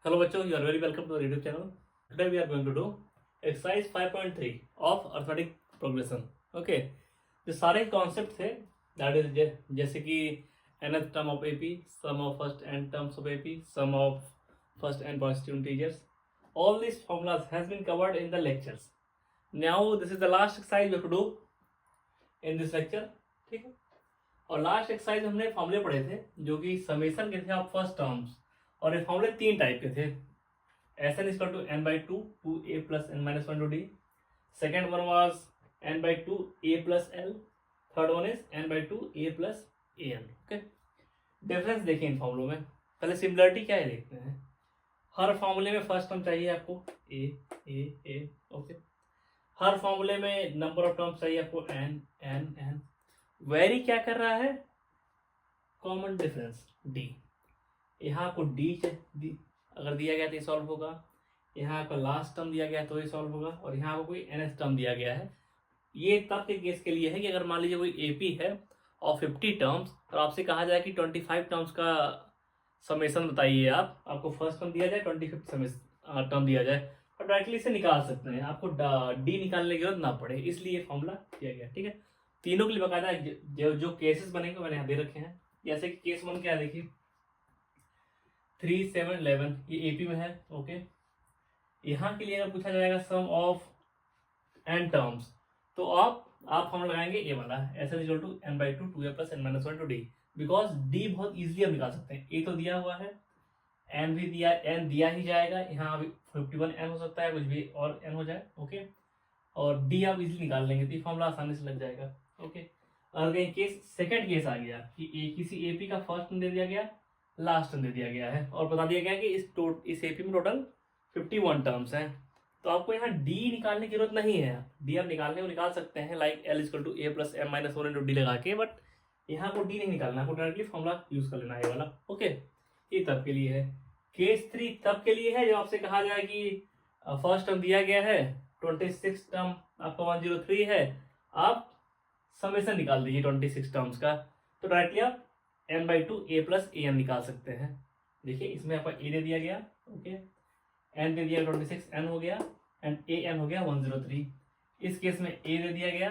Hello बच्चों, you are very welcome to the YouTube channel. Today we are going to do exercise 5.3 of arithmetic progression. Okay, जो सारे concept थे that is जैसे कि nth term of AP, sum of first n terms of AP, sum of first n positive integers. All these formulas has been covered in the lectures. Now this is the last exercise we have to do in this lecture. ठीक है, और last exercise हमने फॉर्मूले पढ़े थे जो कि summation के थे ऑफ फर्स्ट टर्म्स, और ये फॉर्मूले तीन टाइप के थे. S N equal to N by two A plus N minus one two D. Second one was N by two A plus L. Third one is N by two A plus A N. Okay, difference देखिए इन फॉर्मूलों में. पहले similarity क्या है देखते हैं. हर फॉर्मूले में फर्स्ट टर्म चाहिए आपको ए ए ए. ओके, हर फॉर्मूले में नंबर ऑफ टर्म्स चाहिए आपको एन एन एन. वेरी क्या कर रहा है, कॉमन डिफरेंस डी. यहाँ को डी अगर दिया गया तो ये सॉल्व होगा. यहाँ का लास्ट टर्म दिया गया तो ये सॉल्व होगा. और यहाँ को कोई nth टर्म दिया गया है. ये तब के केस के लिए है कि अगर मान लीजिए कोई एपी है और 50 टर्म्स, और आपसे कहा जाए कि 25 टर्म्स का समेशन बताइए. आपको फर्स्ट टर्म दिया जाए, 25 टर्म दिया जाए, और डायरेक्टली इसे निकाल सकते हैं. आपको डी निकालने की जरूरत ना पड़े, इसलिए फॉर्मूला दिया गया. ठीक है, तीनों के लिए बकायदा जो केसेस बनेंगे मैंने यहाँ दे रखे हैं. जैसे कि केस वन क्या है देखिए, 3 7 11, ये एपी में है. ओके, यहाँ के लिए अगर पूछा जाएगा सम ऑफ एन टर्म्स, तो आप हम लगाएंगे ए वाला S N equal to N by two A plus N minus one two D. Because D बहुत इजीली हम निकाल सकते हैं. ए तो दिया हुआ है, एन भी दिया, एन दिया ही जाएगा. यहाँ 51 एन हो सकता है, कुछ भी और एन हो जाए. ओके, और डी आप इजीली निकाल लेंगे, तो फॉर्मूला आसानी से लग जाएगा. ओके, अगर कहीं केस सेकंड केस आ गया कि किसी एपी का फर्स्ट टर्म दे दिया गया, लास्ट टर्म दे दिया गया है, और बता दिया गया कि इस एपी में टोटल 51 टर्म्स हैं, तो आपको यहाँ डी निकालने की जरूरत नहीं है. डी आप निकालने को निकाल सकते हैं like L equal to A plus M minus one into D लगा के, बट यहाँ को डी नहीं निकालना, आपको डायरेक्टली फॉर्मूला यूज कर लेना है वाला. ओके, ये तब के लिए है. केस थ्री तब के लिए है जब आपसे कहा जाए कि फर्स्ट टर्म दिया गया है, 26 टर्म आपका 103 है, आप समेशन निकाल दीजिए 26 टर्म्स का, तो डायरेक्टली आप N by two A plus A N निकाल सकते हैं. देखिए, इसमें आपका ए दे दिया गया. ओके, एन दे दिया 26, एन हो गया, एंड ए एन हो गया 103. इस केस में ए दे दिया गया,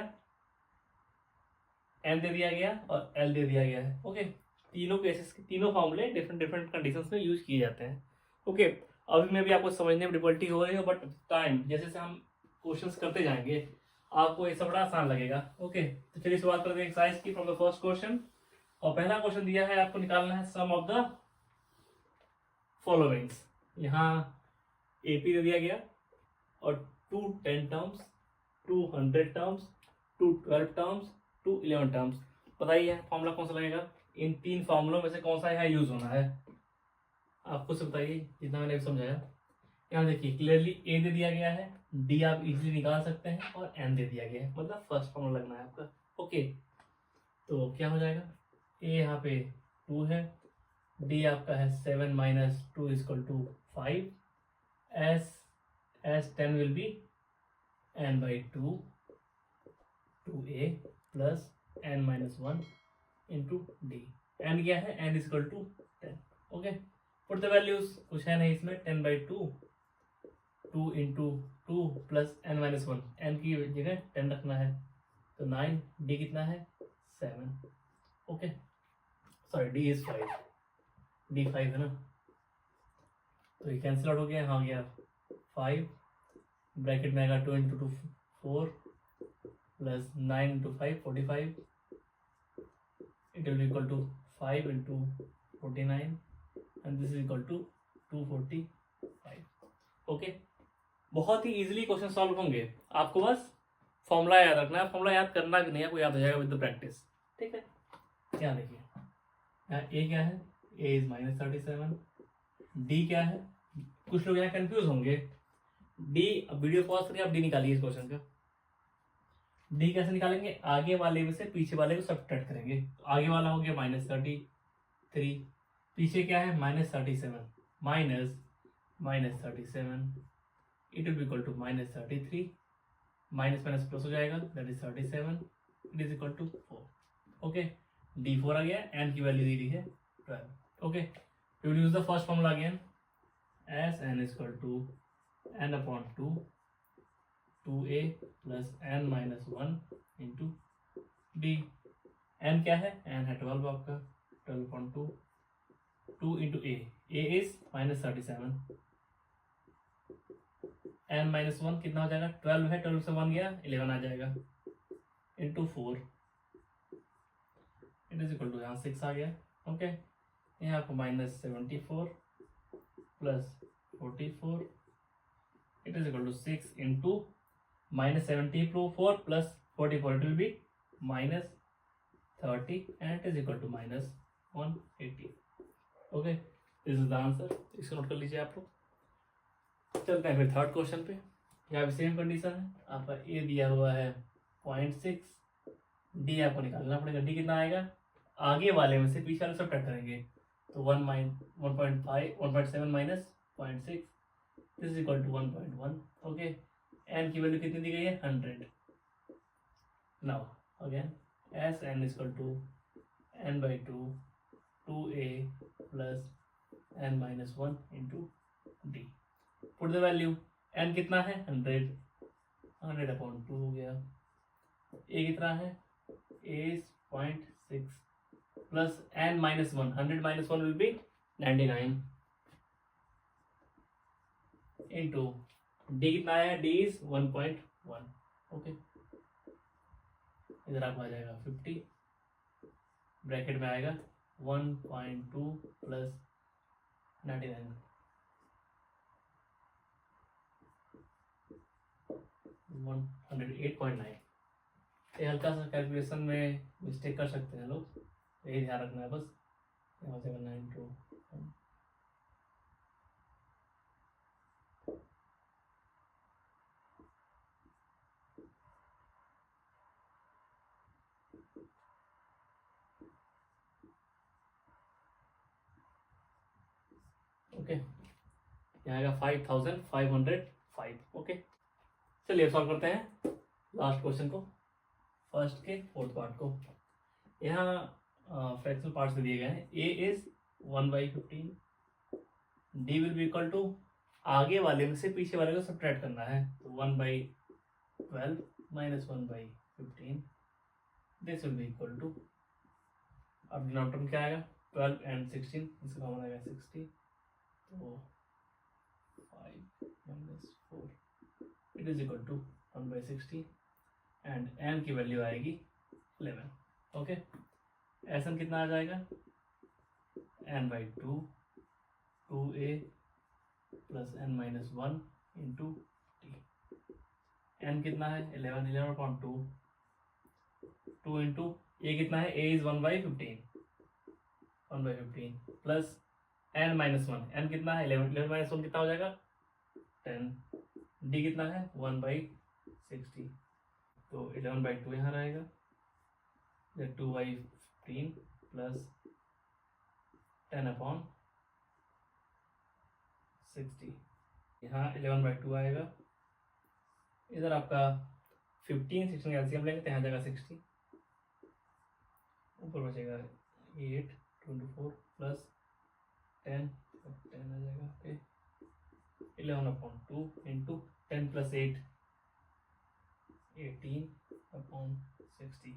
एन दे दिया गया, और एल दे दिया गया है. ओके, तीनों केसेस के तीनों फॉर्मूले डिफरेंट डिफरेंट कंडीशंस में यूज किए जाते हैं. ओके, अभी में भी आपको समझने में डिफिकल्टी हो रही है, बट टाइम जैसे जैसे हम क्वेश्चंस करते जाएंगे आपको ये सब बड़ा आसान लगेगा. ओके, तो चलिए शुरुआत करते हैं एक्सरसाइज की फ्रॉम द फर्स्ट क्वेश्चन. और पहला क्वेश्चन दिया है, आपको निकालना है सम ऑफ द फॉलोइंग्स. यहाँ एपी दे दिया गया, और 2 10 टर्म्स, 2 100 टर्म्स, 2 12 टर्म्स, 2 11 टर्म्स. बताइए फॉर्मूला कौन सा लगेगा. इन तीन फॉर्मूलों में से कौन सा यहाँ यूज होना है, आप खुद से बताइए जितना मैंने समझाया. यहाँ देखिए क्लियरली ए दे दिया गया है, डी आप इजीली निकाल सकते हैं, और एन दे दिया गया है, मतलब फर्स्ट फॉर्मूला लगना है आपका. ओके, तो क्या हो जाएगा, ए यहाँ पे 2 है, डी आपका है 7 minus 2 equal to 5, S 10 will be N by 2 A plus N minus 1 into D. N क्या है, N equal to 10. Okay, put the values, कुछ है नहीं इसमें. 10 by 2 into 2 plus N minus 1, N की जगह 10 रखना है, तो 9. डी कितना है, 7. Okay, sorry D is 5, D 5 है ना, तो ये कैंसिल आउट हो गया. हाँ गया 5, ब्रैकेट में आएगा 2 into 2 4 plus 9 into 5 45, it will equal to 5 into 49, and this is equal to 245. Okay, बहुत ही इजीली क्वेश्चन सॉल्व होंगे. आपको बस फॉर्मूला याद रखना है. फॉर्मूला याद करना भी नहीं है, आपको याद हो जाएगा विद द प्रैक्टिस. ठीक है, क्या देखिए यहाँ ए क्या है, ए इज -37. डी क्या है, कुछ लोग यहाँ कंफ्यूज होंगे. डी, अब वीडियो पॉज करके आप डी निकालिए इस क्वेश्चन का. डी कैसे निकालेंगे, आगे वाले में से पीछे वाले को सब्ट्रैक्ट करेंगे. तो आगे वाला हो गया -33, पीछे क्या है -37, -37, it will equal to -33, minus minus plus हो जाएगा, that is 37, it is equal to 4. Okay, D 4 आ गया, एन की वैल्यू दी है 12. Okay, we will use the first formula again. S N equal to N upon two 2a plus n minus 1 into D. n क्या है? n है 12 आपका, 12.2 2 into a is minus 37, n minus 1 कितना हो जाएगा? 12 है, 12 से 1 गया 11 आ जाएगा, into 4 it is equal to यहाँ 6 आ गया। ओके, यहाँ आपको minus 74 plus 44 it is equal to 6 into minus 74 plus 44 it will be minus 30 and it is equal to minus 180। Okay, this is the answer, इसको नोट कर लीजिए आप लोग। चलते हैं फिर थर्ड क्वेश्चन पे। यहाँ भी सेम कंडीशन है, आपका ए दिया हुआ है 0.6, डी आपको निकालना पड़ेगा। डी कितना आएगा? आगे वाले में से पीछे वाले सब कट करेंगे, तो 1.7 minus 0.6 this is equal to 1.1। Okay, N की वैल्यू कितनी दी गई है? 100। Now again S N equal to N by 2a plus n minus 1 into D. Put the value, n कितना है? 100 अपॉन 2 हो गया। a कितना है? a is 0.6 plus n minus 1, 100 minus 1 will B 99 into D कितना है? D is 1.1। ओके, इधर आपको आ जाएगा 50, ब्रैकेट में आएगा 1.2 प्लस 99 108.9। ये हल्का सा कैलकुलेशन में मिस्टेक कर सकते हैं लोग, यही ध्यान रखना है बस। यहाँ से 192 ओके, यहाँ आएगा 5505। ओके, चलिए सॉल्व करते हैं लास्ट क्वेश्चन को, फर्स्ट के फोर्थ पार्ट को। यहाँ फ्रैक्शनल पार्ट से दिए गए हैं। A is 1/15, D will be equal to, आगे वाले में से पीछे वाले को सब्ट्रैक्ट करना है, तो 1/12 minus 1/15 this will be equal to, अब डिनोमिनेटर में क्या आएगा? 12 एंड 16, इसका कॉमन आएगा 60, तो 5 minus 4 it is equal to 1/60 and n की वैल्यू आएगी 11। ओके, एस एन कितना आ जाएगा? n/2 2a plus n minus 1 into T. n कितना है? 11/2 2 इंटू ए कितना है? a is 1/15 plus n minus 1, n कितना है? 11 माइनस 1 कितना हो जाएगा? 10। डी कितना है? 1/60, तो 11/2 यहाँ रहेगा, 2/15 प्लस 10/60, यहाँ 11/2 आएगा। इधर आपका 15 16 का एलसीएम लेंगे तो यहाँ जाएगा 60, ऊपर बचेगा 8 24 प्लस 10 आ जाएगा। Okay, 11/2 into 10 plus 8 18/60।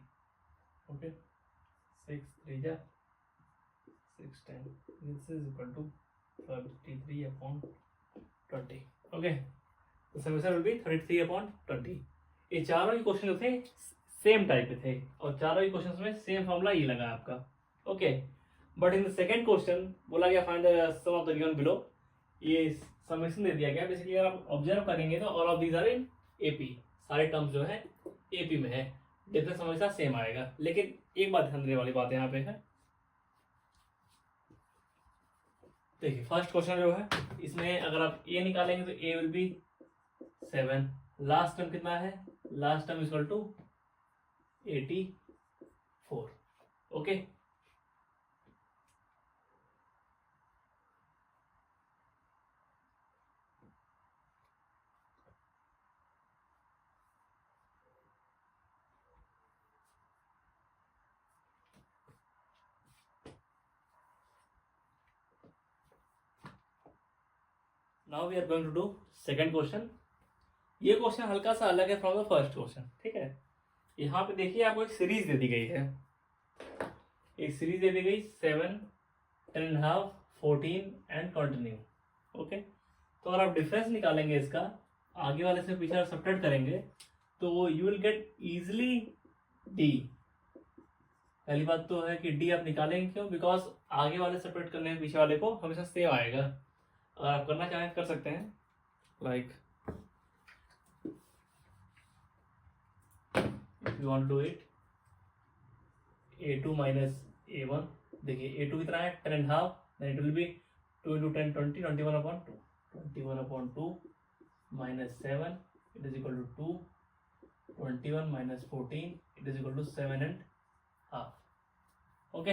ओके, 6 3 जा 6 10 this is equal to 33/20। Okay, तो समीकरण विल बी 33/20। ये चारों ही क्वेश्चन जो थे सेम टाइप के थे और चारों ही क्वेश्चंस में सेम फॉर्मूला ये लगा आपका। Okay, but in the second question बोला गया find the sum of the given below, ये समेशन दे दिया गया। बेसिकली अगर आप ऑब्जर्व करेंगे तो all of these are in AP, सारे टर्म्स जो है एपी में है, डिफरेंस हमेशा सेम आएगा। लेकिन एक बात ध्यान देने वाली बात यहाँ पे है, देखिए फर्स्ट क्वेश्चन जो है इसमें अगर आप ए निकालेंगे तो A will be 7, last term कितना है? Last term equal to 84। Okay, now we are going to do second question. ये क्वेश्चन हल्का सा अलग है फ्रॉम द फर्स्ट क्वेश्चन, ठीक है। यहाँ पे देखिए आपको एक सीरीज दे दी गई है, एक सीरीज दे दी गई 7, 10.5, 14 एंड कंटिन्यू। ओके, तो अगर आप डिफरेंस निकालेंगे इसका, आगे वाले से पीछे सब्ट्रैक्ट करेंगे तो you will get easily D. पहली बात तो है कि डी आप निकालेंगे क्यों, बिकॉज आगे वाले सब्ट्रैक्ट करने में पीछे वाले को हमेशा सेम आएगा। अगर आप करना चाहें कर सकते हैं, like if you want to do it a2 minus a1, देखिए a2 कितना है 10.5, then it will be 2 into 10 20, 21/2, 21/2 minus 7 it is equal to 2, 21 minus 14 it is equal to 7.5। Okay,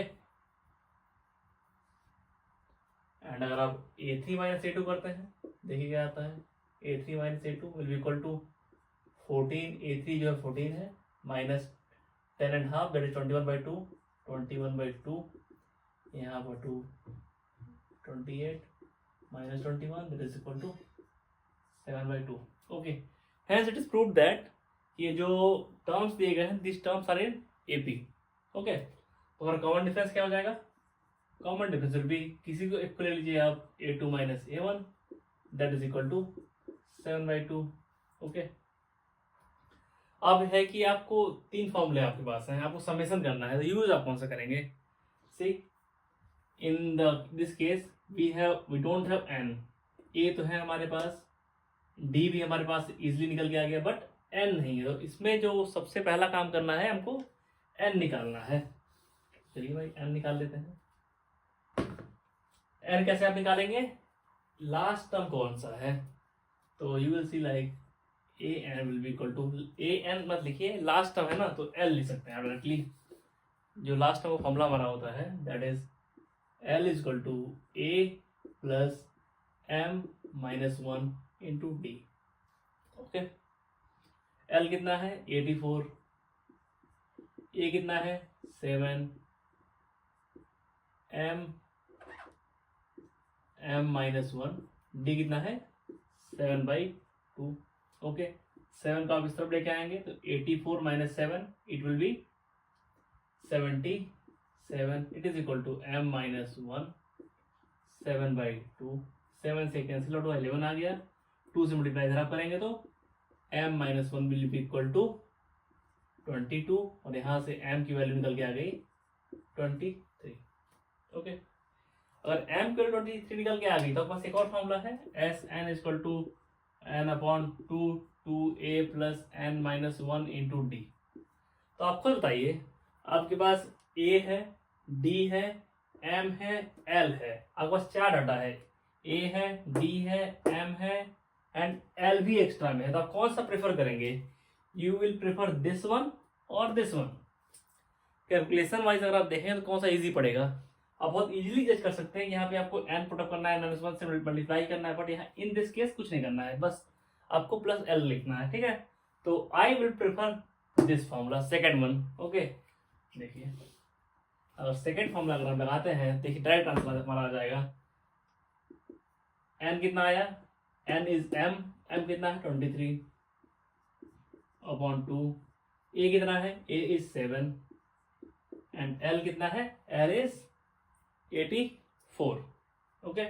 and अगर आप a3 minus a2 करते हैं, देखिए क्या आता है, a3 minus a2 will be equal to 14, a3 जो है 14 है, माइनस 10.5 that is 21/2, 21/2 यहाँ पर 2, 28 minus 21 that is equal to 7/2। Okay, hence it is proved that ये जो टर्म्स दिए गए हैं this terms are in AP। Okay, तो हमारा कॉमन डिफरेंस क्या हो जाएगा, कॉमन डिफरेंस विल बी, किसी को एक को ले लीजिए आप a2 minus a1 that is equal to 7/2। Okay, अब है कि आपको 3 फॉर्मूले आपके पास हैं, आपको समेशन करना है, तो यूज आप कौन सा करेंगे। See in this case we don't have n, a तो है हमारे पास, d भी हमारे पास इजीली निकल के आ गया, बट n नहीं है। तो इसमें जो सबसे पहला काम करना है हमको n निकालना है। चलिए भाई n निकाल लेते हैं। n कैसे आप निकालेंगे, लास्ट टर्म कौन सा है, तो you will see like a n will be equal to a n मत लिखिए, लास्ट टर्म है ना तो l लिख सकते हैं डायरेक्टली। जो लास्ट टर्म का फॉर्मूला हमारा होता है that is l is equal to a plus m minus 1 into D. Okay, l कितना है 84, a कितना है 7, m माइनस 1, d कितना है 7/2। ओके, 7 को आप इस तरफ लेके आएंगे तो 84 minus 7 it will be 77, it is equal to m minus 1 7/2। 7 से कैंसिल आउट हुआ 11 आ गया, 2 से मल्टीप्लाई इधर आप करेंगे तो m minus 1 will be equal to 22, और यहाँ से m की वैल्यू निकल के आ गई 23। ओके, अगर m की वैल्यू 23 निकल के आ गई तो आपके पास एक और फॉर्मूला है Sn is equal to n/2 2a plus n minus 1 into D. तो आप खुद बताइए, आपके पास a है, d है, m है, l है, आपके पास 4 डाटा है, a है, d है, m है एंड l भी एक्स्ट्रा में है, तो आप कौन सा प्रेफर करेंगे, you will prefer this one और दिस वन। कैलकुलेशन वाइज अगर आप देखें तो कौन सा इजी पड़ेगा, आप बहुत इजीली जज कर सकते हैं। यहाँ पे आपको n पुट अप करना है, -1 से मल्टीप्लाई करना है, बट यहाँ इन दिस केस कुछ नहीं करना है, बस आपको प्लस l लिखना है, ठीक है। तो I will prefer this formula, second one. Okay, देखिए अगर सेकेंड फॉर्मूला अगर हम लगाते हैं, देखिए डायरेक्ट आंसर हमारा आ जाएगा। n कितना आया, n इज m कितना है 23/2, a कितना है, a इज 7 एंड l कितना है, l is 84। Okay,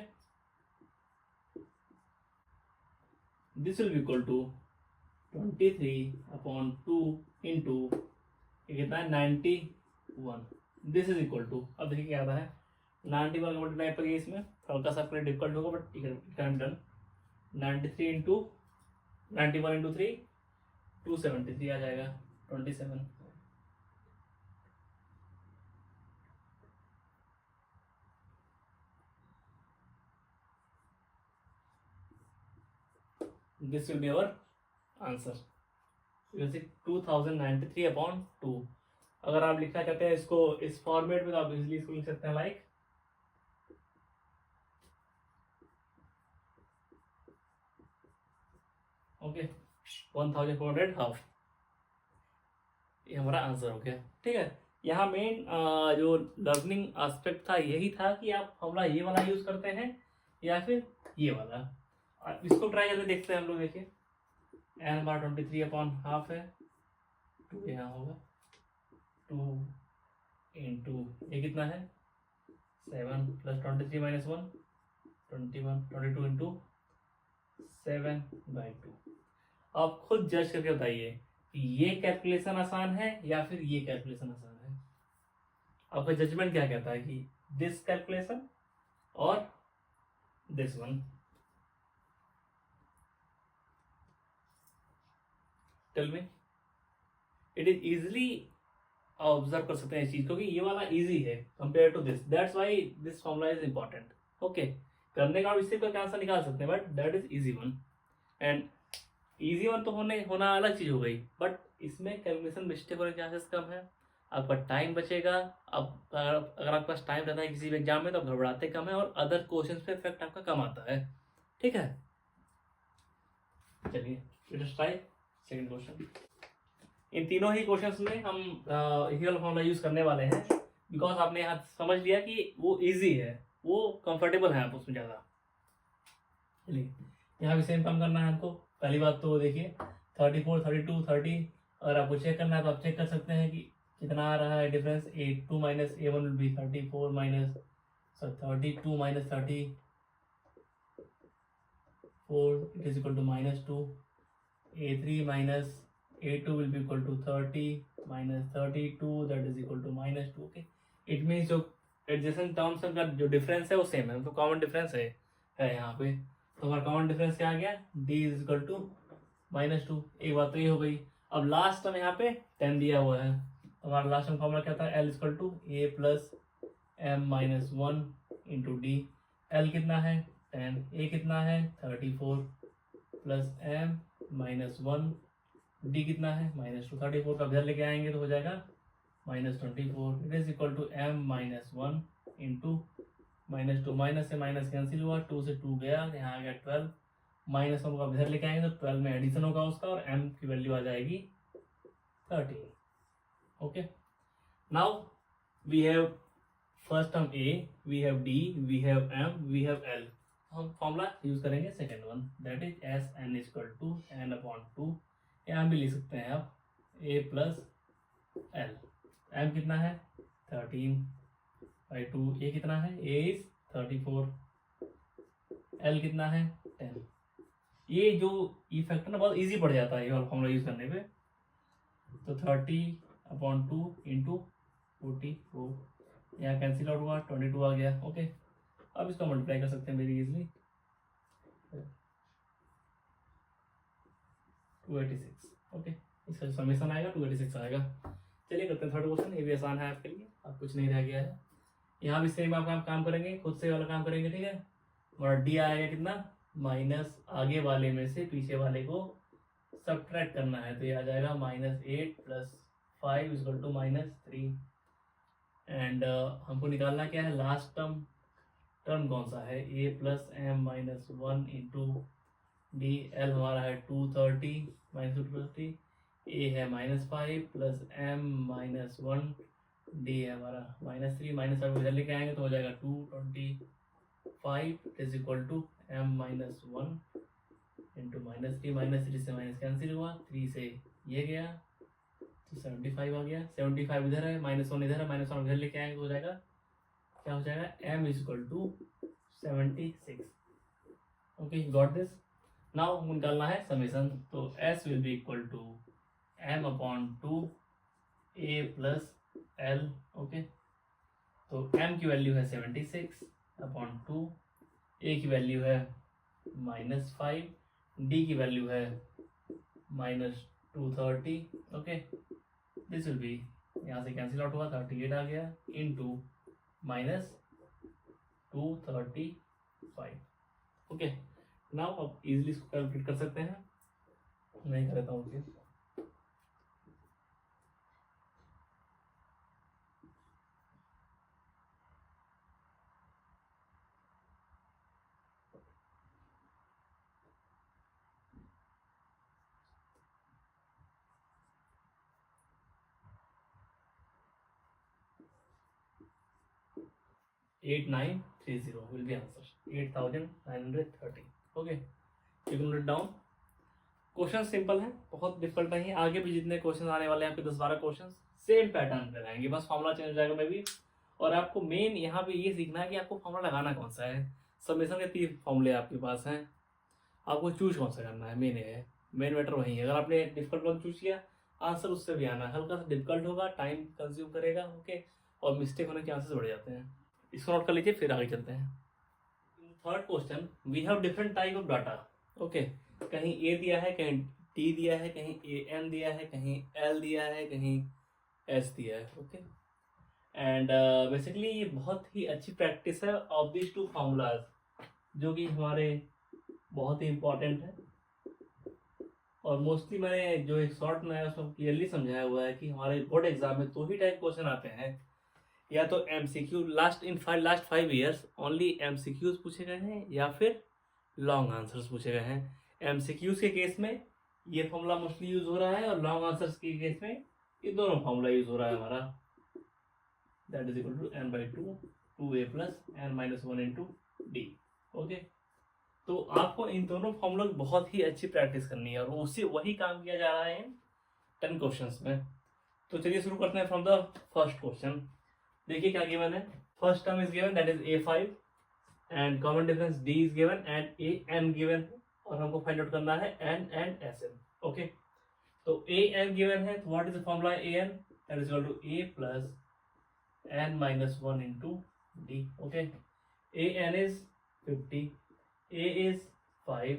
this will be equal to 23/2 into कितना है 91। दिस इज इक्वल टू, अब देखिए क्या आता है 91 का मल्टीप्लाई पर इसमें हल्का सा डिफिकल्ट होगा, बट ठीक है कैन डन। 93 इंटू 91 इंटू 3 273 आ जाएगा 27। This will be our answer। 2093/2। अगर आप लिखना चाहते हैं इसको इस फॉर्मेट में तो आप इजिली इसको लिख सकते हैं लाइक ओके 1400 हाफ, ये हमारा आंसर हो गया, ठीक है। यहाँ मेन जो लर्निंग एस्पेक्ट था यही था कि आप फॉर्मूला ये वाला यूज करते हैं या फिर ये वाला। इसको ट्राई करके देखते हैं हम लोग। देखिए n बार 23/½ है, 2 यहाँ होगा, 2 इंटू ये कितना है 7 प्लस 23 माइनस 1 21 22 इंटू 7/2। आप खुद जज करके बताइए कि ये कैलकुलेशन आसान है या फिर ये कैलकुलेशन आसान है। आपका जजमेंट क्या कहता है कि दिस कैलकुलेशन और this one. Tell me. It is easily observe कर सकते हैं इस चीज को कि ये वाला इजी है compare to this, that's why this formula is important. Okay, करने का इससे कोई आंसर निकाल सकते हैं, but that is easy one. And easy one तो होना अलग चीज हो गई, बट इसमें कैलकुलेशन मिस्टेक होने के चांसेस कम है, आपका टाइम बचेगा। अब अगर आपके पास टाइम रहता है किसी भी एग्जाम में तो आप घबराते कम है और अदर क्वेश्चंस पे इफेक्ट आपका कम आता है। ठीक है, चलिए लेट्स ट्राई सेकंड क्वेश्चन। इन तीनों ही क्वेश्चंस में हम यही वाला फॉर्मूला यूज करने वाले हैं, बिकॉज आपने यहाँ समझ लिया कि वो इजी है, वो कंफर्टेबल है आप उसमें ज़्यादा। चलिए यहाँ भी सेम काम करना है हमको। पहली बात तो देखिए 34 32 30, अगर आपको चेक करना है तो आप चेक कर सकते हैं कि कितना आ रहा है difference. A2 minus A1 will be 34 minus 32 minus 34 it is equal to -2। A3 minus A2 will be equal to 30 minus 32 that is equal to -2। Okay, it means जो एडजेसेंट टर्म्स का जो डिफरेंस है वो सेम है, तो common difference है यहाँ पे। तो हमारा कॉमन डिफरेंस क्या आ गया, D इज इक्वल टू -2। एक बात तो ये हो गई। अब लास्ट टर्म यहाँ पे 10 दिया हुआ है, तो हमारा लास्ट टर्म फॉर्मूला क्या था, L is equal to A plus M minus 1 into D. L कितना है 10, A कितना है 34 प्लस M माइनस 1, डी कितना है -2। 34 का इधर लेके आएंगे तो हो जाएगा -24। It is equal to m minus 1 into -2, minus से माइनस कैंसिल हुआ, 2 से 2 गया, यहाँ आ गया 12, -1 को इधर लेके आएंगे तो 12 में एडिशन होगा उसका और m की वैल्यू आ जाएगी 13। Okay, now we have first term a, we have d, we have m, we have l। हम फॉर्मूला यूज करेंगे second one, that is S N is equal to n/2। यहाँ भी लिख सकते हैं आप a प्लस एल। एम कितना है 13/2, ए कितना है a इज 34, एल कितना है 10। ये जो ई फैक्टर ना बहुत इजी पड़ जाता है ये वाला फॉर्मूला यूज करने पे। तो 30/2 इंटू 44, यहाँ कैंसिल आउट हुआ, 22 आ गया। ओके, अब इसको मल्टीप्लाई कर सकते हैं वेरी इजली, 286। ओके, इसका समेशन आएगा 286 आएगा। चलिए करते हैं थर्ड क्वेश्चन, ये भी आसान है आपके लिए, अब कुछ नहीं रह गया है। यहाँ भी सेम आप काम करेंगे, खुद से वाला काम करेंगे। ठीक है, और डी आएगा कितना, माइनस आगे वाले में से पीछे वाले को सब्ट्रैक्ट करना है, तो ये आ जाएगा -8 plus 5 is equal to -3। And हमको निकालना क्या है, लास्ट टर्म कौन सा है, a plus M minus 1 into D. L हमारा है 230 माइनस 230, ए है -5 प्लस m माइनस 1, डी है हमारा -3, -5 इधर लेके आएंगे तो हो जाएगा 225 is equal to m minus 1 into -3, -3 से माइनस कैंसिल हुआ, 3 से ये गया तो 75 आ गया। 75 इधर है, -1 इधर है, -1 इधर लेके आएंगे तो हो जाएगा, क्या हो जाएगा, m is equal to 76। Okay, got this. Now निकालना है समेशन, तो s will be equal to m/2 a plus l। Okay, तो m की वैल्यू है 76/2, a की वैल्यू है -5, d की वैल्यू है -230। ओके, दिस विल बी, यहाँ से कैंसिल आउट हुआ, 38 आ गया इंटू -235। ओके, नाउ आप इजिली इसको कैलकुलेट कर सकते हैं, नहीं करता हूँ फिर। $8930 will be answer, 8930। Okay, down. Question simple है, बहुत डिफिकल्ट नहीं है। आगे भी जितने क्वेश्चन आने वाले हैं आपके 10-12 क्वेश्चन सेम पैटर्न पे रहेंगे, बस फॉर्मूला चेंज हो जाएगा मे भी। और आपको मेन यहाँ पे ये सीखना है कि आपको फॉर्मूला लगाना कौन सा है। समेशन के 3 फॉर्मूले आपके पास हैं, आपको चूज कौन सा करना है, मेन है, मेन मैटर वही है। अगर आपने डिफिकल्ट वन चूज किया, आंसर उससे भी आना है, हल्का सा डिफिकल्ट होगा, टाइम कंज्यूम करेगा, ओके, और मिस्टेक होने के चांसेस बढ़ जाते हैं। इसको नोट कर लीजिए, फिर आगे चलते हैं। Third question, we have different type of data, okay. कहीं ए दिया है, कहीं टी दिया है, कहीं ए एन दिया है, कहीं एल दिया है, कहीं एस दिया है, ओके। एंड बेसिकली ये बहुत ही अच्छी प्रैक्टिस है ऑफ दिस 2 फार्मूलाज, जो कि हमारे बहुत ही इंपॉर्टेंट है। और मोस्टली मैंने जो एक शॉर्ट में है उसमें क्लियरली समझाया हुआ है कि हमारे बोर्ड एग्जाम में 2 ही टाइप क्वेश्चन आते हैं, या तो MCQ, last 5 years only MCQs पूछे गए हैं, या फिर लॉन्ग आंसर्स पूछे गए हैं। एमसीक्यूज के केस में ये फॉर्मूला मोस्टली यूज हो रहा है, और लॉन्ग आंसर्स के केस में ये दोनों फॉर्मूला यूज हो रहा है हमारा, that is equal to n/2 2a plus n-1 into D, okay. तो आपको इन दोनों फॉर्मूलों की बहुत ही अच्छी प्रैक्टिस करनी है, और उससे वही काम किया जा रहा है इन 10 क्वेश्चंस में। तो चलिए शुरू करते हैं फ्रॉम द फर्स्ट क्वेश्चन। देखिए क्या गिवन है। First term is given, that is a5, and common difference d is given and an given है, और हमको फाइंड आउट करना है n एंड sn, ओके। तो an गिवन है, तो what is the formula an, that is equal to a plus n-1 into d, okay. an is 50, a is 5,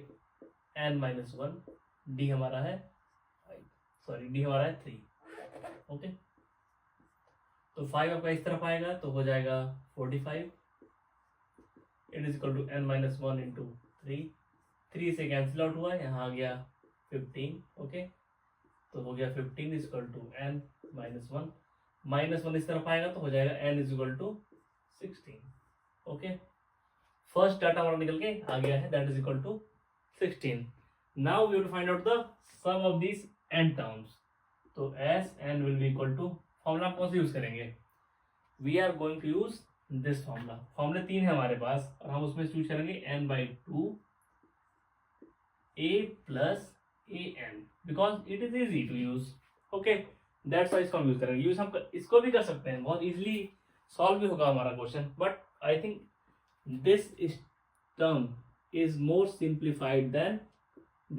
n-1, d हमारा है 5, सॉरी d हमारा है 3, ओके। तो 5 आपका इस तरफ आएगा तो हो जाएगा 45, it is equal to n-1 into 3 से कैंसिल आउट हुआ, यहाँ आ गया 15, ओके। तो हो गया 15 इज इक्वल टू n-1, -1 इस तरफ आएगा तो हो जाएगा n is equal to 16, okay. First data हमारा निकल के आ गया है, that is equal to 16। Now we will find out the sum of this n terms. तो s n will be equal to, formula कौन सा यूज करेंगे, we are going to use this formula. फॉर्मूले 3 है हमारे पास, और हम उसमें चूज करेंगे n/2 a plus an, because it is easy to use, okay. That's why इसको हम यूज करेंगे। यूज हम इसको भी कर सकते हैं, बहुत इजीली सॉल्व भी होगा हमारा question, but I think this term is more simplified than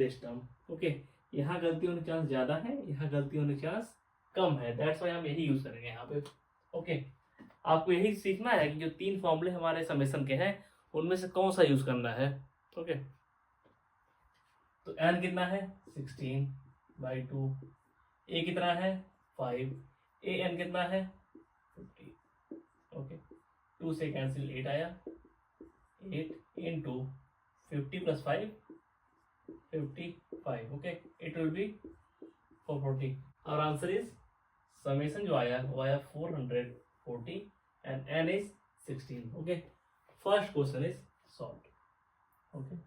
this term, okay। यहाँ गलती होने के चांस ज्यादा है, यहाँ गलती होने के चांस कम है, दैट्स वाई हम यही यूज करेंगे यहाँ पे, ओके। आपको यही सीखना है कि जो 3 फॉर्मूले हमारे समेशन के हैं उनमें से कौन सा यूज करना है, ओके। तो n कितना है 16/2, a कितना है 5, an कितना है 50, ओके। 2 से कैंसिल 8 आया, 8 into 50 plus 5, 55, okay, it will be 440. Our answer is, summation जो आया वो आया 440 and n is 16, okay। First question is solved, okay।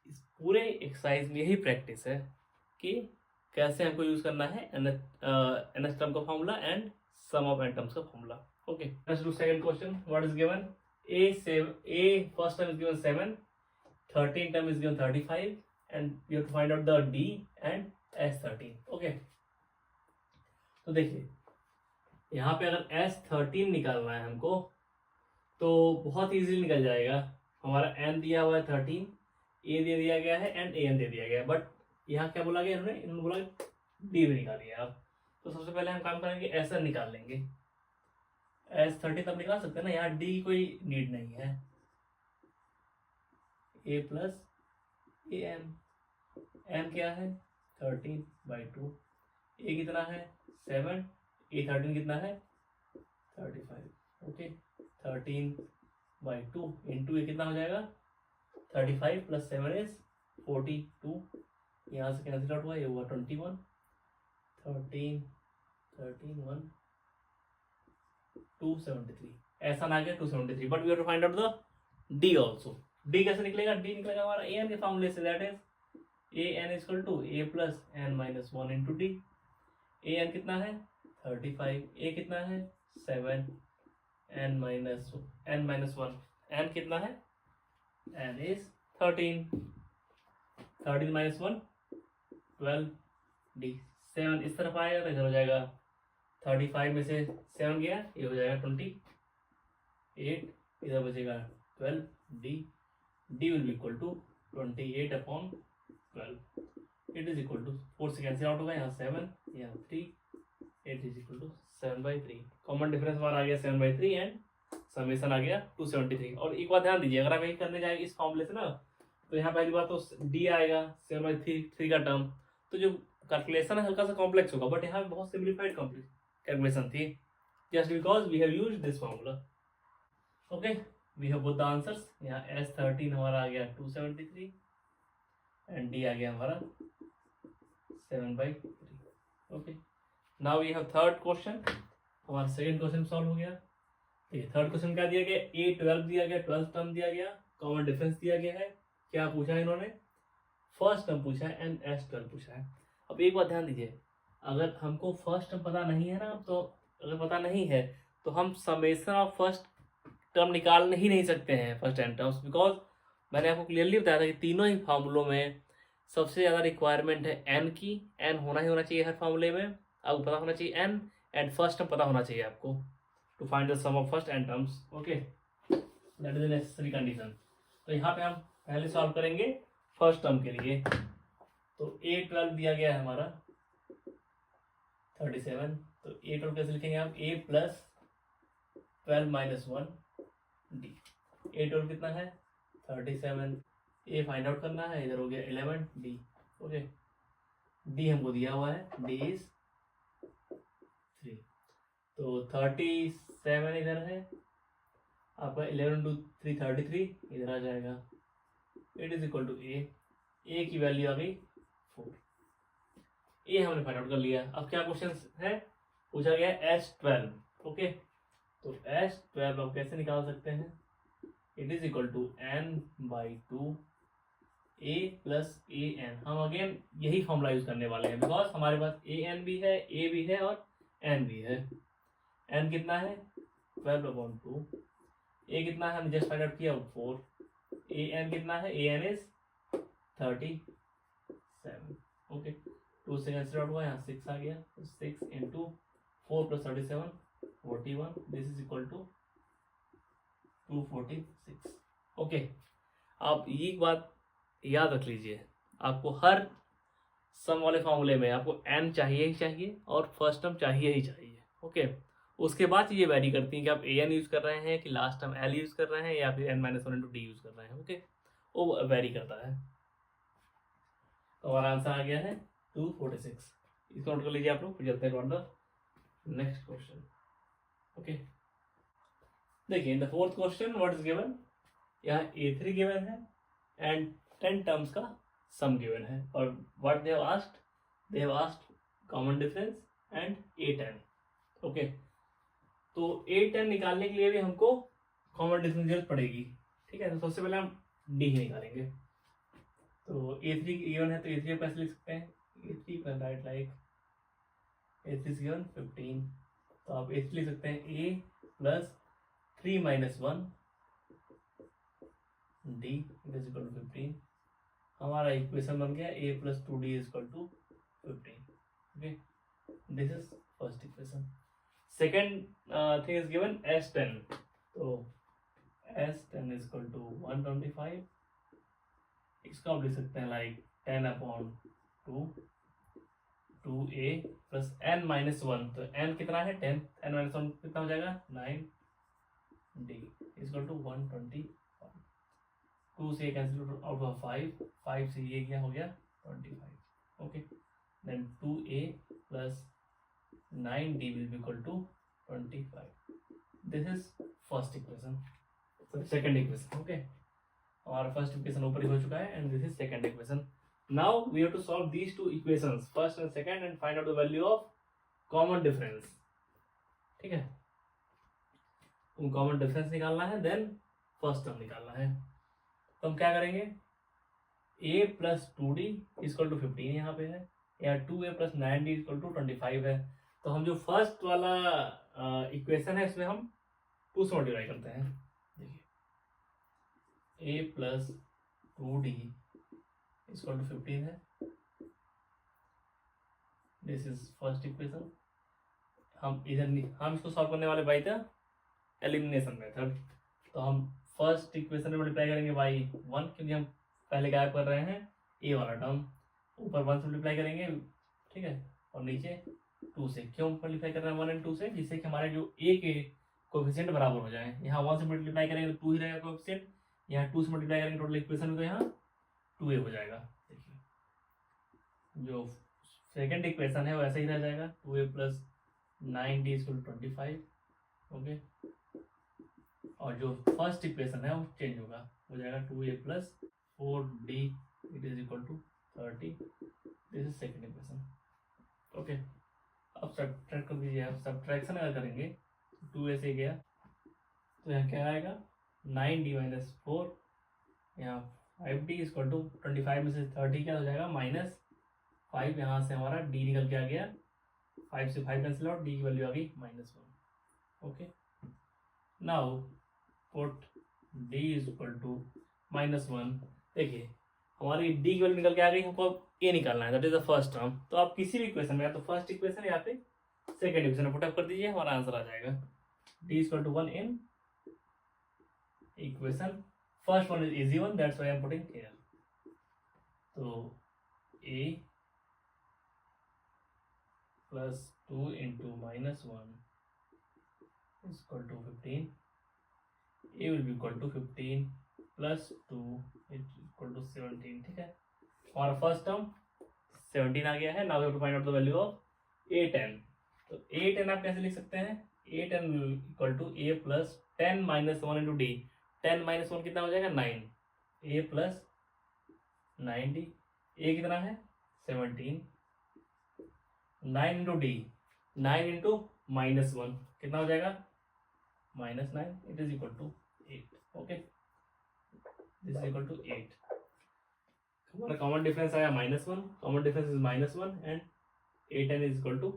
इस पूरे एक्सरसाइज में यही प्रैक्टिस है कि कैसे हमको यूज करना है nth टर्म का formula and sum of n terms का formula, okay। Let's do second question. What is given? A first term is given 7, 13 term is given 35, and you have to find out the D and S13, okay। तो देखिए यहाँ पे अगर S13 निकालना है हमको तो बहुत इजीली निकल जाएगा। हमारा n दिया हुआ है 13, A दे दिया गया है एंड an दे दिया गया है, बट यहाँ क्या बोला गया इन्होंने बोला D भी निकालिए आप। तो सबसे पहले हम काम करेंगे SN निकाल लेंगे। S13 तब निकाल सकते हैं ना, यहाँ D की कोई नीड नहीं है, A प्लस an, n क्या है 13/2, A कितना है 7, A13 कितना है 35, ओके। 13/2 इंटू A कितना हो जाएगा 35 प्लस 7 इज 42, यहाँ से कैंसिल आउट हुआ, ये हुआ 21, 1 273, ऐसा ना गया 273, but we have to find out the D also. D कैसे निकलेगा, D निकलेगा हमारा an के फॉर्मूले से, that is an is equal to a plus n-1 into D. an कितना है 35, a कितना है 7, n-1, n कितना है n इज 13, 13 माइनस 1 12 डी। 7 इस तरफ आएगा तो इधर हो जाएगा 35 में से 7 गया, ये हो जाएगा 28, इधर बचेगा 12 D. D will be equal to 28/12। It is equal to 4 से कैंसिल आउट होगा, यहाँ 7 यहाँ 3, it is equal to 7/3। Common difference हमारा आ गया 7/3 एंड समेशन आ गया 273। और एक बात ध्यान दीजिए, अगर हम यही करने जाएंगे इस फॉर्मूले से ना, तो यहाँ पहली बात तो डी आएगा 7/3 का टर्म, तो जो कैलकुलेशन है हल्का सा कॉम्प्लेक्स होगा, बट यहाँ बहुत सिंप्लीफाइड कैलकुलेशन थी, just because we have used this formula. Okay, we have both the answers. यहाँ S13 हमारा आ गया 273 एंड डी आ गया हमारा 7/3। Okay, now we have third question. हमारा सेकंड क्वेश्चन सॉल्व हो गया। थर्ड क्वेश्चन क्या दिया गया, A12 दिया गया, 12th टर्म दिया गया, कॉमन डिफरेंस दिया गया है। क्या पूछा है इन्होंने, फर्स्ट टर्म पूछा है एंड S12 पूछा है। अब एक बात ध्यान दीजिए, अगर हमको फर्स्ट टर्म पता नहीं है ना, तो अगर पता नहीं है तो हम समेशन ऑफ फर्स्ट टर्म निकाल ही नहीं सकते हैं, फर्स्ट एंड टर्म्स, बिकॉज मैंने आपको क्लियरली बताया था कि तीनों ही फार्मूलों में सबसे ज़्यादा रिक्वायरमेंट है एन की। एन होना ही होना चाहिए हर फार्मूले में, आपको पता होना चाहिए एन, एंड फर्स्ट टर्म पता होना चाहिए आपको to find the sum of first and terms. Okay, that is the necessary condition. तो यहाँ पे हम पहले सॉल्व करेंगे फर्स्ट टर्म के लिए। तो A12 दिया गया है हमारा 37, तो A12 कैसे लिखेंगे आप, A plus 12 minus 1 D. A12 कितना है 37, A फाइंड आउट करना है, इधर हो गया 11 डी। ओके, डी हमको दिया हुआ है, डी इज 3, तो 37 इधर है आपका, 11 टू 3 33 इधर आ जाएगा। इट इज इक्वल टू ए की वैल्यू आ गई 4। ए हमने फाइंड आउट कर लिया। अब क्या क्वेश्चन है, पूछा गया S12। ओके, तो S12 हम कैसे निकाल सकते हैं, it is equal to n/2 a plus an। हम अगेन यही फॉर्मूला यूज करने वाले हैं, बिकॉज हमारे पास an भी है, a भी है और n भी है। n कितना है 12/2, a कितना है हमने जस्ट फाइंड आउट किया 4, an कितना है, an इज 37। ओके, 2 से कैंसिल आउट हुआ, यहाँ 6 आ गया, तो 6 into 4 plus 37 41, this is equal to 246। Okay, आप एक बात याद रख लीजिए, आपको हर सम वाले फॉर्मूले में आपको n चाहिए ही चाहिए और फर्स्ट टर्म चाहिए ही चाहिए। ओके, उसके बाद ये वैरी करती हैं कि आप an यूज कर रहे हैं कि लास्ट टर्म l यूज कर रहे हैं या फिर n-1 d यूज कर रहे हैं। ओके, वो वैरी करता है। तो हमारा आंसर आ गया है 246। इसको नोट कर लीजिए आप लोग, फिर चलते हैं द नेक्स्ट क्वेश्चन। ओके, देखिए in the fourth question what is given, यहाँ A3 गिवन है एंड 10 टर्म्स का सम गिवन है, और what they have asked common difference and A10। Okay, तो A10 निकालने के लिए भी हमको कॉमन डिफरेंस जरूरत पड़ेगी। ठीक है, तो सबसे पहले हम D ही निकालेंगे। तो A3 गिवन है, तो A3 कैसे लिख सकते हैं, A3 can write like A3 is given 15, तो आप A3 लिख सकते हैं A plus 3 minus 1 D it is equal to 15। हमारा इक्वेशन बन गया A plus 2D is equal to 15। Okay, this is first equation. Second thing is given S10, तो S10 is equal to 125। इसको आप लिख सकते हैं like 10/2 2a plus n minus 1, तो n कितना है 10, n माइनस 1 कितना हो जाएगा 9 d इक्वल टू 125। 2 से कैंसिल आउट हुआ 5 से ये क्या हो गया 25। Okay, then 2a plus 9d will be equal to 25। This is first equation, second equation. Okay, हमारा फर्स्ट इक्वेशन ऊपर ही हो चुका है and this is second equation. Now we have to solve these two equations, first and second, and find out the value of common difference. ठीक है, common difference निकालना है, देन फर्स्ट टर्म निकालना है। तो हम क्या करेंगे, a plus 2d equal to 15 यहाँ पे है, या 2a plus 9d equal to 25 है। तो हम जो फर्स्ट वाला इक्वेशन है इसमें हम 2 से मल्टीप्लाई करते हैं। देखिए a plus 2d equal to 15 है। This is first equation. हम इसको सॉल्व करने वाले बाई द एलिमिनेशन मेथड। तो हम फर्स्ट इक्वेशन में मल्टीप्लाई करेंगे बाई 1, क्योंकि हम पहले गायब कर रहे हैं ए वाला टर्म। ऊपर 1 से मल्टीप्लाई करेंगे, ठीक है, और नीचे 2 से। क्यों मल्टीप्लाई कर रहे हैं 1 और 2 से? जिससे कि हमारे जो ए के कोएफिशिएंट बराबर हो जाए। यहाँ 1 से मल्टीप्लाई करेंगे तो 2 ही रहेगा कोएफिशिएंट, यहाँ 2 से मल्टीप्लाई करेंगे टोटल इक्वेशन में तो यहाँ 2a हो जाएगा। देखिए जो सेकेंड इक्वेशन है वो ऐसे ही रह जाएगा, 2a plus 9d equal to 25। Okay, और जो फर्स्ट इक्वेशन है वो चेंज होगा, हो जाएगा 2a plus 4d it is equal to 30। This is second equation. Okay, अब सब्ट्रैक्ट कर दीजिए। आप सब्ट्रैक्शन अगर करेंगे तो 2a से गया तो यहाँ क्या आएगा 9d माइनस 4, यहाँ 5d इक्वल टू 25 में से 30 क्या हो जाएगा -5। यहाँ से हमारा d निकल के आ गया, 5 से 5 कैंसिल आउट, d की वैल्यू आ गई -1। Okay, now put d equal to -1। देखिए हमारी d की वैल्यू निकल के आ गई, हमको अब a निकालना है, that is the first term. तो आप किसी भी इक्वेशन में या तो फर्स्ट इक्वेशन या फिर सेकेंड इक्वेशन में पुटअप कर दीजिए, हमारा आंसर आ जाएगा। d equal to 1 in equation first one is easy one, that's why I am putting here. तो a plus 2 into -1 equal to 15। a will be equal to 15 plus 2 equal to 17। ठीक है, हमारा first term 17 आ गया है। Now we have to find out the value of a10। तो a10 आप कैसे लिख सकते हैं? a10 equal to a plus 10 minus 1 into d. 10 minus 1 कितना हो जाएगा 9, a प्लस 9d। a कितना है 17, 9 इंटू डी, 9 इंटू -1 कितना हो जाएगा -9। It is equal to 8। Okay, this is equal to 8। हमारा कॉमन डिफरेंस आया -1, common difference is -1 and a10 is equal to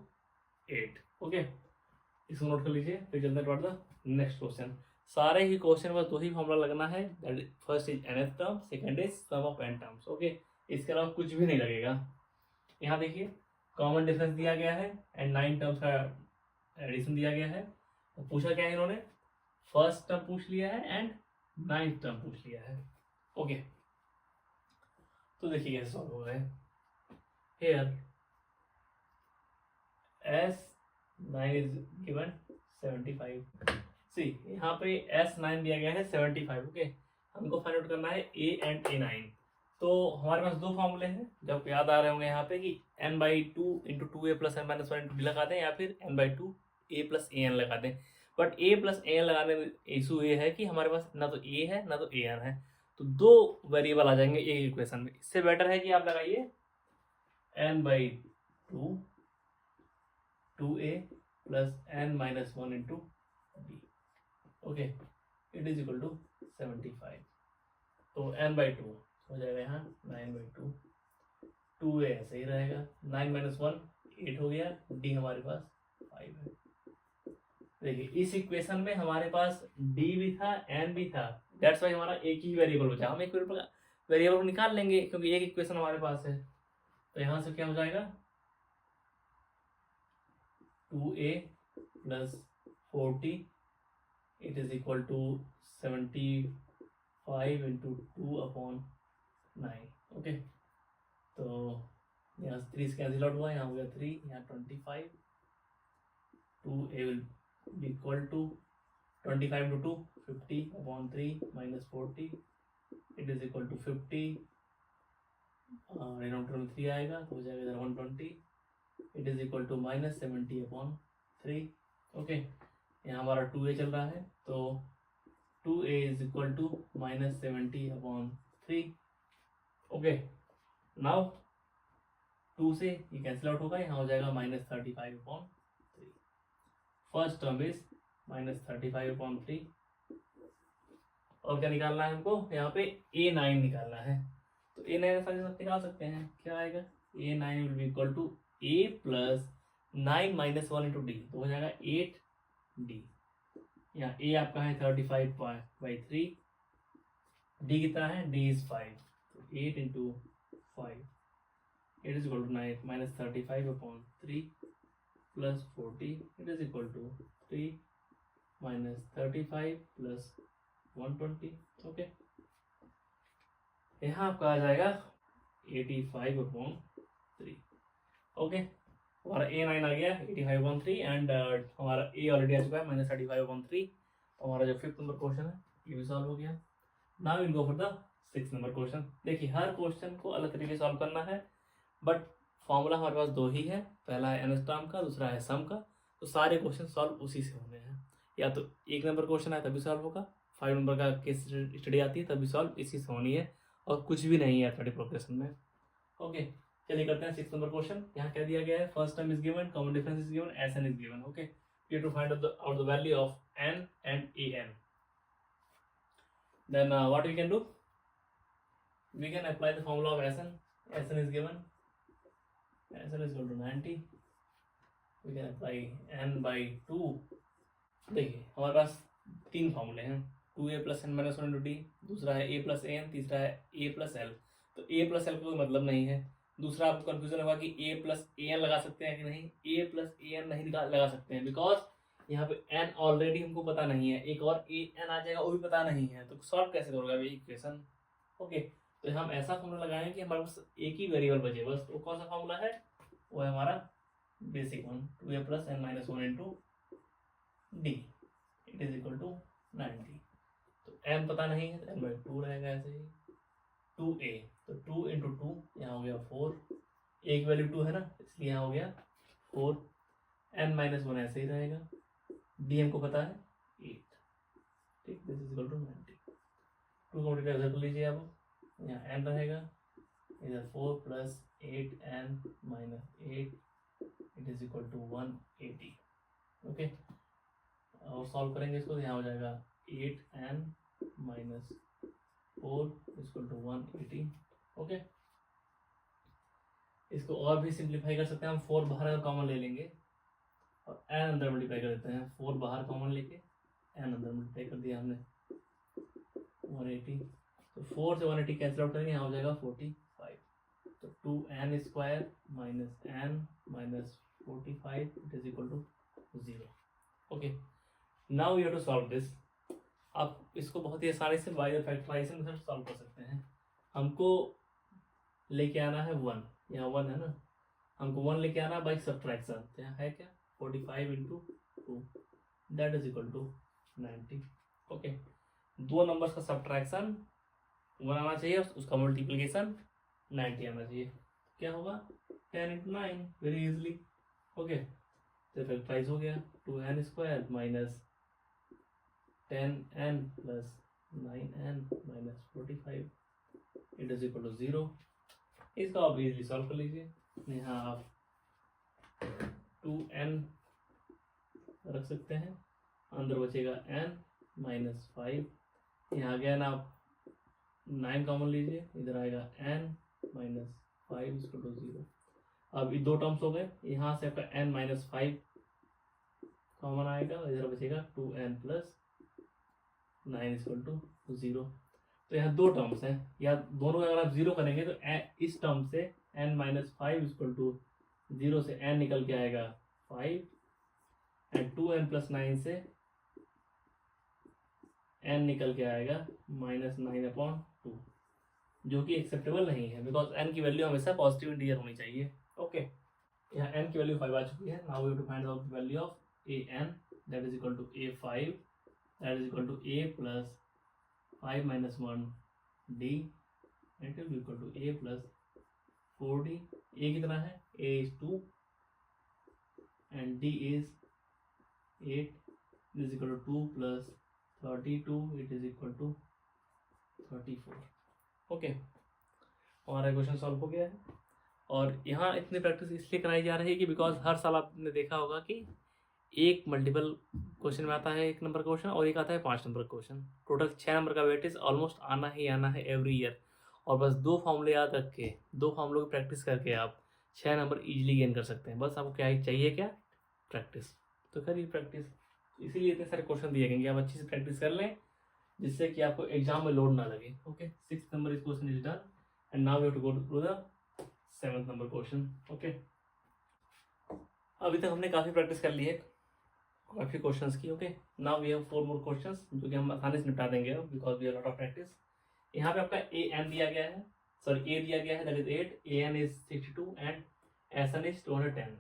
8। Okay, इसको नोट कर लीजिए। फिर चलते हैं टुवर्ड द नेक्स्ट क्वेश्चन। सारे ही क्वेश्चन में दो ही फॉर्मूला लगना है, that first is nth term, second is sum of n terms. Okay, इसके अलावा कुछ भी नहीं लगेगा। यहाँ देखिए कॉमन डिफरेंस दिया गया है एंड 9 टर्म्स का एडिशन दिया गया है। तो पूछा क्या है इन्होंने? फर्स्ट टर्म पूछ लिया है एंड 9th टर्म पूछ लिया है। ओके, तो देखिए कैसे सॉल्व हो गए। Here S9 is given 75। सी यहाँ पे S9 दिया गया है 75। ओके, हमको फाइंड आउट करना है A एंड A9। तो हमारे पास दो फॉर्मूले हैं, जब याद आ रहे होंगे यहाँ पे कि n/2 into 2a plus n minus 1 into D लगा दें या फिर n/2 a प्लस an लगा दें। बट a प्लस an लगाने में इशू ये है कि हमारे पास ना तो a है ना तो an है, तो दो वेरिएबल आ जाएंगे एक इक्वेशन में। इससे बेटर है कि आप लगाइए n/2 2a plus n minus 1 into D. Okay, it is equal to 75। तो n/2 हो जाएगा यहाँ 9/2, 2a ऐसे ही रहेगा, 9 माइनस 1 8 हो गया, d हमारे पास 5 है। देखिए इस इक्वेशन में हमारे पास d भी था n भी था, दैट्स वाई हमारा एक ही वेरिएबल बचा। हम एक वेरिएबल को निकाल लेंगे क्योंकि एक इक्वेशन हमारे पास है। तो यहाँ से क्या हो जाएगा 2a plus 40 it is equal to 75 into 2/9। Okay, तो यहाँ 3 से कैंसिल आउट हुआ, यहाँ हो गया 3, यहाँ 25। 2a will be equal to 25 into 2 50/3 minus 40 it is equal to 50। Denominator में 3 आएगा तो हो जाएगा इधर 120। It is equal to -70/3। Okay, यहाँ हमारा 2a चल रहा है, तो 2a is equal to -70/3। Okay, now 2 से ये कैंसिल आउट होगा, यहाँ हो जाएगा -35/3। First term is -35/3। और क्या निकालना है हमको? यहाँ पे a9 निकालना है। तो a9 निकाल सकते हैं, क्या आएगा a9 will be equal to a plus 9 minus 1 into D, तो हो जाएगा 8d। यहाँ a आपका है 35/3, d कितना है, d is 5, 8 into 5, 8 is equal to 9 minus 35 upon 3 plus 40, it is equal to 3 minus 35 plus 120. Okay, यहाँ आपका आ जाएगा 85 अपॉन 3. ओके, हमारा A9 आ गया 85 अपॉन 3 एंड हमारा A ऑलरेडी आ चुका है माइनस 35 अपॉन 3. तो हमारा जो 5th नंबर क्वेश्चन है ये भी सॉल्व हो गया. Now will go for the 6th number question. देखिए हर क्वेश्चन को अलग तरीके से सॉल्व करना है, बट फॉर्मूला हमारे पास दो ही है. पहला है एन टर्म का, दूसरा है सम का. तो सारे क्वेश्चन सॉल्व उसी से होने हैं. या तो 1 नंबर क्वेश्चन आए तभी सॉल्व होगा, 5 नंबर का केस स्टडी आती है तभी सॉल्व इसी से होनी है, और कुछ भी नहीं है अर्थमेटिक प्रोग्रेशन में. ओके, चलिए करते हैं 6th नंबर क्वेश्चन. यहाँ क्या दिया गया है, first term is given, common difference is given, S N is given. Okay, you to find out the value of n and a n. Then what we can do? We can apply the formula of Sn. Sn is given. Sn is equal to 90. We can apply n by 2. देखिए हमारे पास 3 फॉर्मूले हैं, 2a plus n minus 1 into d, दूसरा है a plus an, तीसरा है a plus l. तो a plus l का कोई मतलब नहीं है. दूसरा आपको कंफ्यूजन होगा कि a plus an लगा सकते हैं कि नहीं. a plus an नहीं लगा सकते हैं बिकॉज यहाँ पे n ऑलरेडी हमको पता नहीं है, एक और a n आ जाएगा वो भी पता नहीं है. तो सॉल्व कैसे करोगे अभी इक्वेशन. ओके, तो हम ऐसा फॉर्मूला लगाएं कि हमारे पास एक ही वेरिएबल बचे बस. वो कौन सा फॉर्मूला है, वो है हमारा basic one, 2a plus n minus 1 into d, it is equal to 90. तो m पता नहीं है तो n by 2 रहेगा ऐसे ही. 2a, तो 2 into 2 यहाँ हो गया 4, एक वैल्यू 2 है ना इसलिए यहाँ हो गया 4. n minus 1 ऐसे ही रहेगा, d हमको पता है 8. ठीक, दिस इज इक्वल टू 90. 2 को मल्टीप्लाई उधर कर लीजिए आप, यहाँ n रहेगा, इधर 4 plus 8n minus 8, it is equal to 180. Okay, और सॉल्व करेंगे इसको तो यहाँ हो जाएगा 8n minus 4 equal to 180. Okay, इसको और भी सिंप्लीफाई कर सकते हैं हम. 4 बाहर कॉमन ले लेंगे और n अंदर मल्टीप्लाई कर देते हैं. 4 बाहर कॉमन लेके n अंदर मल्टीप्लाई कर दिया हमने, 180. तो 4 से 180 कैंसिल आउट करेंगे, यहाँ हो जाएगा 45. तो 2n square minus n minus 45 it is equal to 0. Okay, now you have to solve this. आप इसको बहुत ही आसानी से बाय फैक्टराइजेशन मेथड सॉल्व कर सकते हैं. हमको लेके आना है 1, यहाँ 1 है ना, हमको 1 लेके आना बाई सब्ट्रैक्शन. तो यहाँ है क्या, 45 into 2 that is equal to 90. Okay, दो नंबर्स का सब्ट्रैक्शन 1 आना चाहिए, उसका मल्टीप्लिकेशन 90 आना चाहिए. क्या होगा, 10 इंटू 9 वेरी इजली. ओके, तो फैक्टराइज हो गया, 2n square minus 10n plus 9n minus 45 it is equal to 0. इसका आप इजीली सॉल्व कर लीजिए. यहाँ आप 2n रख सकते हैं, अंदर बचेगा n माइनस 5. यहाँ गया ना, आप 9 कॉमन लीजिए, इधर आएगा n माइनस 5 इक्वल टू 0. अब ये 2 टर्म्स हो गए, यहाँ से आपका n माइनस 5 कॉमन आएगा, इधर बचेगा 2n प्लस 9 इक्वल टू 0. तो यहाँ 2 टर्म्स हैं, या दोनों का अगर आप 0 करेंगे तो इस टर्म से n माइनस 5 इक्वल टू 0 से n निकल के आएगा 5 एंड 2n प्लस 9 से n निकल के आएगा माइनस 9 अपॉन 2, जो कि एक्सेप्टेबल नहीं है बिकॉज n की वैल्यू हमेशा पॉजिटिव इंटीजर होनी चाहिए. ओके, यहाँ n की वैल्यू 5 आ चुकी है. Now we have to find out the value of an that is equal to a5 that is equal to a plus 5 minus 1 d and it will be equal to a plus 4d. a कितना है, a is 2 and d is 8. This is equal to 2 plus 32, it is equal to 34. Okay, हमारा question solve हो गया है. और यहाँ इतनी practice इसलिए कराई जा रही है कि बिकॉज हर साल आपने देखा होगा कि एक मल्टीपल क्वेश्चन में आता है 1 नंबर क्वेश्चन और एक आता है 5 नंबर क्वेश्चन. टोटल 6 नंबर का वेटेज ऑलमोस्ट आना ही आना है एवरी ईयर. और बस 2 फॉर्मूले याद रख के, 2 फॉर्मूलों की प्रैक्टिस करके आप 6 नंबर इजीली गेन कर सकते हैं. बस आपको क्या चाहिए, क्या, प्रैक्टिस. तो करिए प्रैक्टिस. इसीलिए इतने सारे क्वेश्चन दिए गए कि आप अच्छे से प्रैक्टिस कर लें जिससे कि आपको एग्जाम में लोड ना लगे. ओके, 6th नंबर इस question is done. And now we have to go to the 7th number question. Okay, अभी तक हमने काफ़ी प्रैक्टिस कर ली है, काफ़ी क्वेश्चंस की. Okay, now we have 4 more questions जो कि हम आसानी से निपटा देंगे because we have lot of practice. यहाँ पे आपका ए एन दिया गया है, सॉरी ए दिया गया है, that is 8, a N is 62 and s N is 210.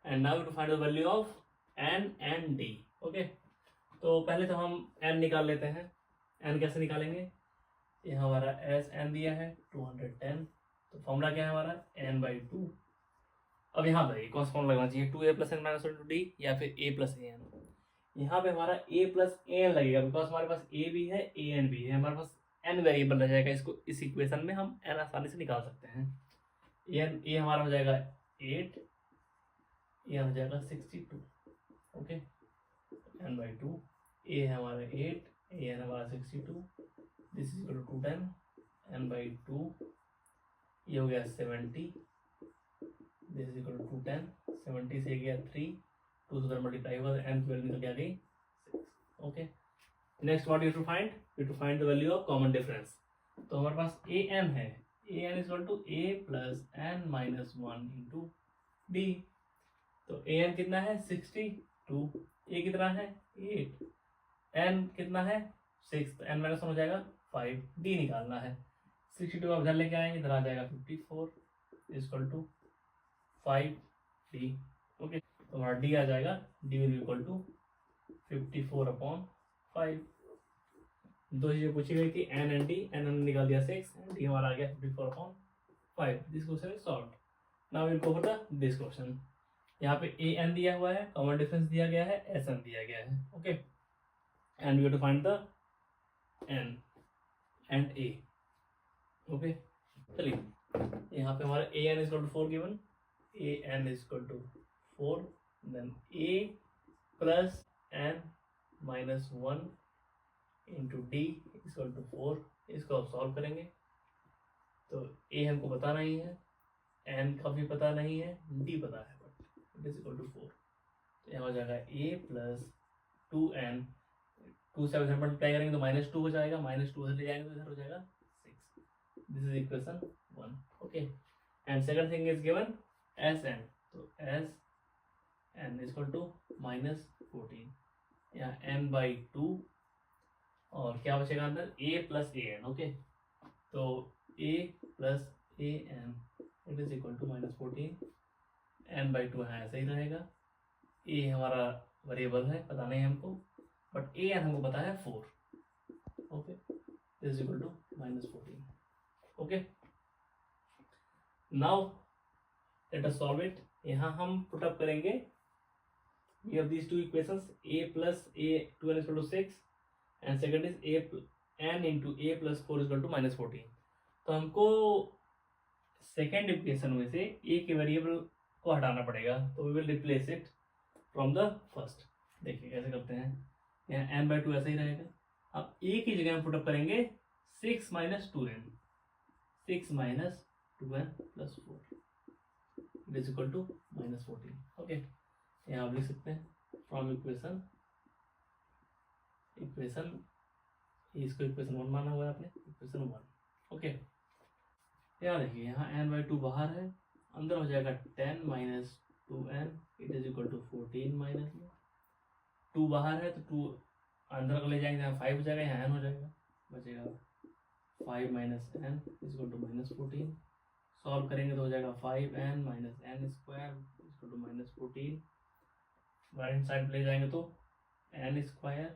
And now to find the value of n and d. Okay, तो पहले तो हम एन निकाल लेते हैं. एन कैसे निकालेंगे? ये हमारा एस एन दिया है 210, तो फॉर्मूला क्या है हमारा? N by 2. अब यहाँ पे कौन सा फॉर्मूला लगना चाहिए? 2a plus N minus D या फिर a प्लस ए एन? यहाँ पे हमारा a प्लस ए एन लगेगा बिकॉज हमारे पास a भी है ए एन भी है, हमारे पास n वेरिएबल रह जाएगा. इसको इस इक्वेशन में हम n आसानी से निकाल सकते हैं. ए हमारा हो जाएगा 8, ए हो जाएगा 62. ओके, n बाई 2, ए है हमारा 8, ए एन हमारा 62, this is equal to 10, n by 2, ये हो गया 70, दिस इज इक्वल टू 10. 70 से गया 3, 2 से मल्टीप्लाई होगा, n की वैल्यू निकल के आ गई 6. Okay, next what you to find? You to find the value of common difference. तो हमारे पास ए एन है, A N is equal to A plus N minus 1 into D. तो ए एन कितना है? 62, ए कितना है? 8, एन कितना है? 6, तो एन माइनस 1 हो जाएगा 5, डी निकालना है. 62 आप इधर लेके आएंगे, इधर आ जाएगा 54 इक्वल टू 5 डी. ओके, तो हमारा डी आ जाएगा, डी विल इक्वल टू 54/5. दो चीजें पूछी गई थी, एन एंड डी. एन हमने निकाल दिया 6 एंड डी हमारा आ गया 54/5. This question is solved. Now will go for the this question. यहाँ पे ए एन दिया हुआ है, कॉमन डिफरेंस दिया गया है, एस एन दिया गया है. Okay, and we have to find the N and A. Okay, चलिए यहाँ पे हमारा A N is equal to 4 given, a n is equal to 4, then a plus n minus 1 into d is equal to 4. इसको आप solve करेंगे तो a हमको पता नहीं है, n का भी पता नहीं है, d पता है, but it is equal to 4. तो यहाँ हो जाएगा a प्लस 2n, 2 से अगर मल्टीप्लाई करेंगे तो -2 हो जाएगा, -2 इधर ले जाएंगे तो इधर हो जाएगा 6. This is equation 1. Okay, and second thing is given S N. तो S N is equal to -14, यहाँ n बाई 2, और क्या बचेगा अंदर? a plus A N. Okay, तो a plus A n it is equal to -14, n by 2 है ऐसे ही रहेगा. a हमारा वेरिएबल है, पता नहीं हमको, बट a एन हमको पता है 4. Okay, this is equal to -14. Okay, now let us solve it. यहाँ हम पुट अप करेंगे, we have these two equations, a plus a 2n is equal to 6 and second is a n into a plus 4 is equal to -14. तो हमको second equation में से a के variable को हटाना पड़ेगा, तो we will replace it from the first. देखिए कैसे करते हैं. यहाँ n by 2 ऐसा ही रहेगा. अब a की जगह हम पुट अप करेंगे 6 minus 2n, 6 minus 2n plus 4 it is equal to -14. Okay, यहाँ आप लिख सकते हैं फ्रॉम इक्वेशन इसको इक्वेशन 1 माना हुआ है आपने, इक्वेशन 1. ओके, यहाँ देखिए, यहाँ n बाई 2 बाहर है, अंदर हो जाएगा 10 minus 2n it is equal to 14 minus 2 बाहर है, तो 2 अंदर को ले जाएंगे, यहाँ 5 हो जाएगा, यहाँ n हो जाएगा, बचेगा 5 minus n is equal to -14. Solve करेंगे तो हो जाएगा 5n minus n square equal to -14. Right side ले जाएंगे तो n square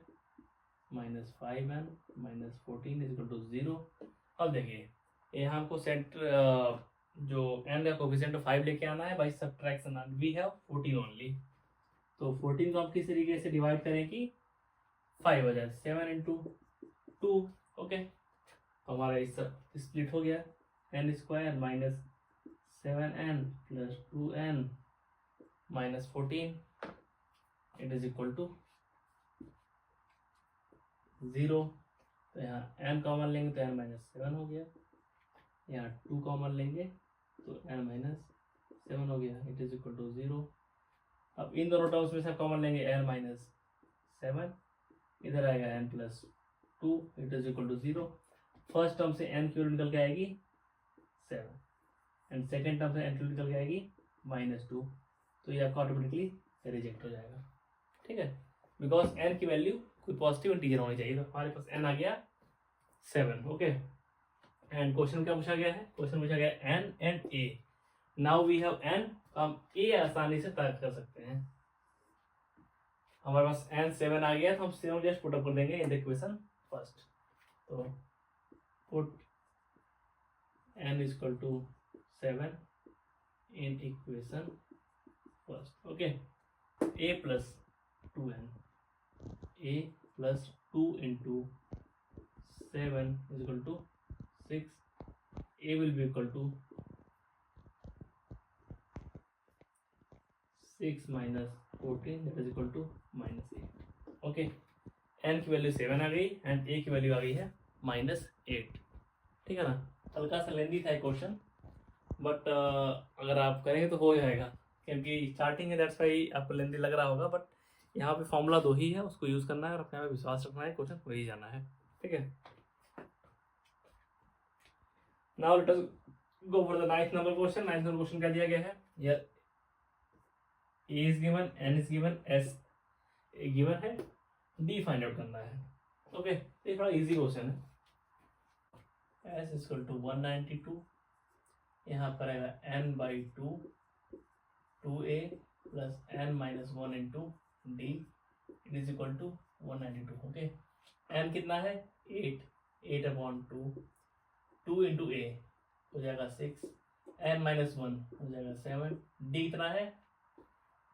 minus 5n minus 14 is equal to 0. अब देखिए यहाँ हमको सेंट जो n का कोफिशिएंट 5 लेके आना है by subtraction. We have 14 only, तो 14 को हम किस तरीके से डिवाइड करें कि 5 हो जाए, 7 into 2. ओके, हमारा इस स्प्लिट हो गया, n square minus 7n plus 2n minus 14 it is equal to 0. तो यहाँ n कॉमन लेंगे तो n माइनस 7 हो गया, यहाँ 2 कॉमन लेंगे तो n माइनस 7 हो गया, इट इज इक्वल टू 0. अब इन दोनों टर्म्स में से कॉमन लेंगे n माइनस 7, इधर आएगा n plus 2 it is equal to 0. First term से n की वैल्यू निकल के आएगी 7 एंड सेकेंड टर्म से n की वैल्यू निकल के आएगी -2, तो ये आपका ऑटोमेटिकली रिजेक्ट हो जाएगा, ठीक है, बिकॉज n की वैल्यू कोई पॉजिटिव इंटीजर होनी चाहिए। तो हमारे पास n आ गया 7, ओके। एंड क्वेश्चन क्या पूछा गया है, क्वेश्चन पूछा गया n and a, now we have n, हम a आसानी से तर्क कर सकते हैं। हमारे पास n 7 आ गया, तो हम 7 जस्ट पुट अप कर देंगे इन द इक्वेशन फर्स्ट। तो put n equal to 7 in equation first, okay. a plus 2n, a plus 2 into 7 is equal to 6, a will be equal to 6 minus 14 that is equal to -8, okay. n की value 7 आ गई and a की value आ गई है -8, ठीक है ना। हल्का सा लेंदी था क्वेश्चन, बट अगर आप करेंगे तो हो जाएगा, क्योंकि स्टार्टिंग है, दैट्स वाई आपको लेंदी लग रहा होगा, बट यहाँ पे फॉर्मूला 2 ही है, उसको यूज़ करना है और अपने पे विश्वास रखना है, क्वेश्चन हो ही जाना है, ठीक है। Now let us go for the 9th number question. 9th number question क्या दिया गया है, here a is given, n is given, s given है, d फाइंड आउट करना है, ओके। ये थोड़ा इजी क्वेश्चन है। s इक्वल टू 192, यहाँ पर आएगा n/2 2a plus n minus 1 into D, it is equal to 192, okay. n कितना है 8/2, 2 इंटू a हो जाएगा 6, n माइनस 1 हो जाएगा 7, d कितना है,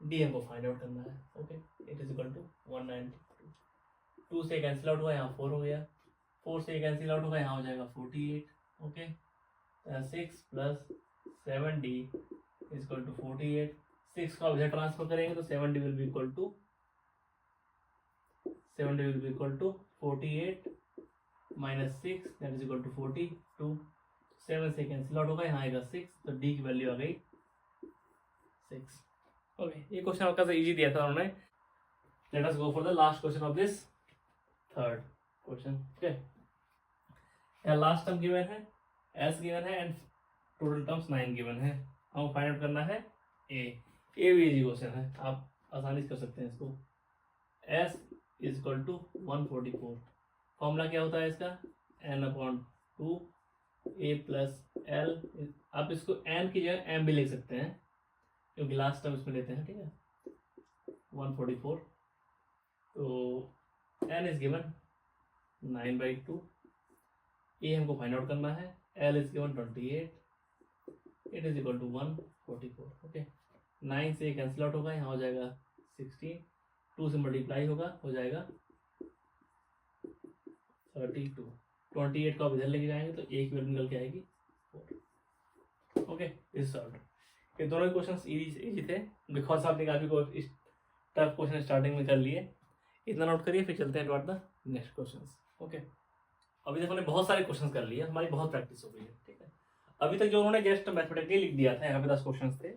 d हमको फाइंड आउट करना है, okay. It is equal to 192, 2 से कैंसिल आउट हुआ, यहाँ 4 हो गया, 4 से कैंसिल आउट होगा, यहाँ हो जाएगा 48, okay. 6 plus 7d is equal to 48, 6 का इधर ट्रांसफर करेंगे तो 7d will be equal to 48 minus 6 that is equal to 42, 7 से कैंसिल आउट होगा, यहाँ आएगा 6, तो d की वैल्यू आ गई 6, ओके। ये क्वेश्चन आपका इजी दिया था उन्होंने। Let us go for the last question of this third question, okay. यहाँ लास्ट टर्म गिवन है, s गिवन है एंड टोटल टर्म्स 9 गिवन है, हम फाइंड आउट करना है a भी इजी क्वेश्चन है, आप आसानी से कर सकते हैं इसको। s is equal to 144, formula क्या होता है इसका, n/2 a प्लस l, आप इसको n की जगह m भी लिख सकते हैं, क्योंकि लास्ट टर्म इसमें लेते हैं, ठीक है। 144, तो n इज गिवन 9/2, a हमको फाइंड आउट करना है, l is given 28, it is equal to 144, okay. 9 से कैंसिल आउट होगा, यहाँ हो जाएगा 16, 2 से मल्टीप्लाई होगा, हो जाएगा 32, 28 को आप इधर लेके जाएंगे तो एक वैल्यू निकल के आएगी 4, ओके। इस सॉल्व, ये दोनों क्वेश्चन इजी थे, बिकॉज आपने काफी टफ क्वेश्चन स्टार्टिंग में कर लिए, इतना नोट करिए, फिर चलते हैं toward the next question, okay. अभी तक हमने बहुत सारे क्वेश्चन कर लिए, हमारी बहुत प्रैक्टिस हो गई है, ठीक है। अभी तक जो उन्होंने जस्ट मैथमेटिकली लिख दिया था, यहाँ पे 10 क्वेश्चन थे,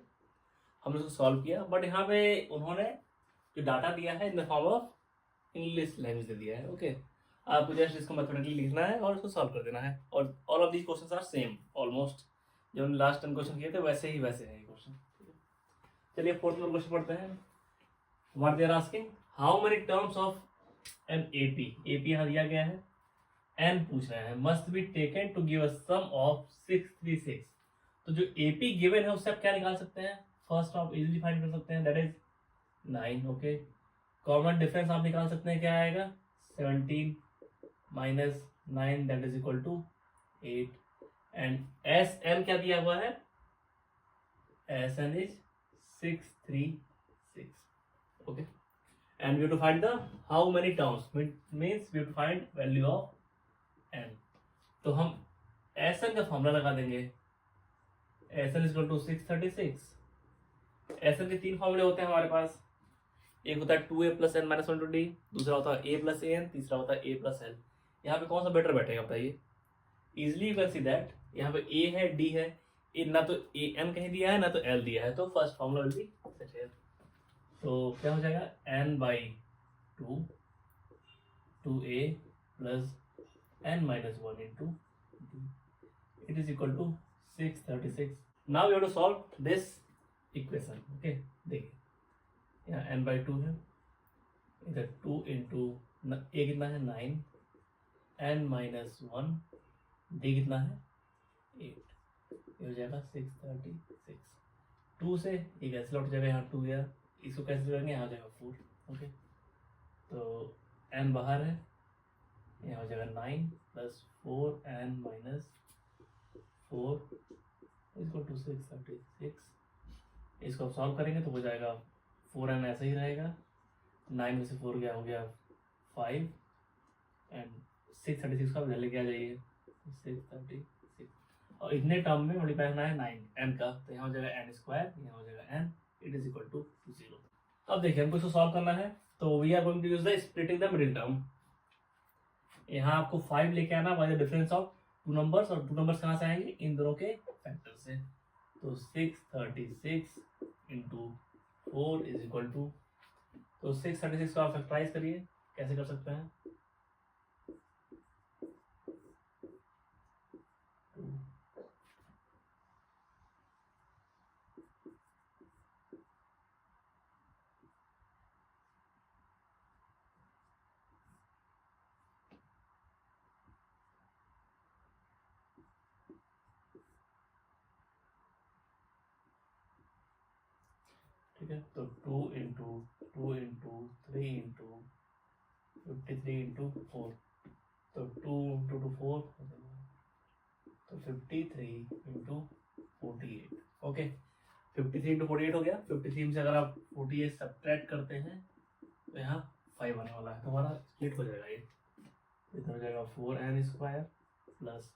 हमने उसको सॉल्व किया, बट यहाँ पे उन्होंने जो डाटा दिया है in the form of English language दे दिया है, ओके। आपको जस्ट इसको मैथमेटिकली लिखना है और उसको सॉल्व कर देना है, और all of these question are same almost, जो हमने लास्ट 10 क्वेश्चन किए थे वैसे ही वैसे है ये क्वेश्चन। चलिए 4th नंबर क्वेश्चन पढ़ते हैं। What they are asking, how many terms of an AP यहाँ दिया गया है, n पूछ रहा है, must be taken to give a sum of 636, तो जो एपी गिवन है उससे आप क्या निकाल सकते हैं, फर्स्ट आप इजीली फाइंड कर सकते हैं, that is 9, okay. Common difference आप निकाल सकते हैं, क्या आएगा 17 minus 9 that is equal to 8, and s n क्या दिया हुआ है, s N is 636, okay. And we have to find the how many terms, means we have to find value of n, तो हम एस एन का formula लगा देंगे, s N is equal to 636। S n के 3 फॉर्मूले होते हैं हमारे पास, एक होता है 2a plus n minus 1 D, दूसरा होता है a प्लस an, तीसरा होता है a प्लस l। यहाँ पे कौन सा बेटर बैठेगा बताइए, easily you can see that, यहाँ पे a है d है, ना तो a n कहीं दिया है ना तो l दिया है, तो first formula will be such है, तो क्या हो जाएगा n/2 2a plus n minus 1 into D, it is equal to 636. Now we have to solve this equation. Okay, देखिए यहाँ n by 2 है, इधर 2 into a कितना है 9, n minus 1, d कितना है 8, ये हो जाएगा 636. 2 से ये कैसे लौट जाएगा, यहाँ 2 गया, इसको कैसे करेंगे, यहाँ हो जाएगा 4. ओके, तो n बाहर है, यहाँ हो जाएगा 9 प्लस 4n माइनस 4 इसको 636. इसको आप सॉल्व करेंगे तो हो जाएगा 4n ऐसा ही रहेगा, 9 में से 4 गया, हो गया 5 एंड 636 का वैल्यू क्या जाइए 636, और इतने टर्म में मल्टीप्लाई होना है 9 n का, तो यहाँ हो जाएगा n स्क्वायर, यहाँ हो जाएगा n, it is equal to 0. अब देखिए हमको इसको सॉल्व करना है, तो we are going to use the splitting the middle term. यहाँ आपको 5 लेके आना by the difference of 2 numbers, और 2 नंबर्स कहाँ से आएंगे, इन दोनों के फैक्टर से. तो 636 इंटू 4 इज इक्वल टू, तो 636 को आप फैक्टराइज करिए, कैसे कर सकते हैं, ठीक है. तो 2 इंटू 2 इंटू 3 इंटू 53 इंटू 4, तो 2 इंटू 2 4, तो 53 इंटू 48. ओके, 53 इंटू 48 हो गया. 53 से अगर आप 48 सब्ट्रैक्ट करते हैं तो यहाँ 5 आने वाला है, तो हमारा स्प्लिट हो जाएगा. ये इधर हो जाएगा 4n square plus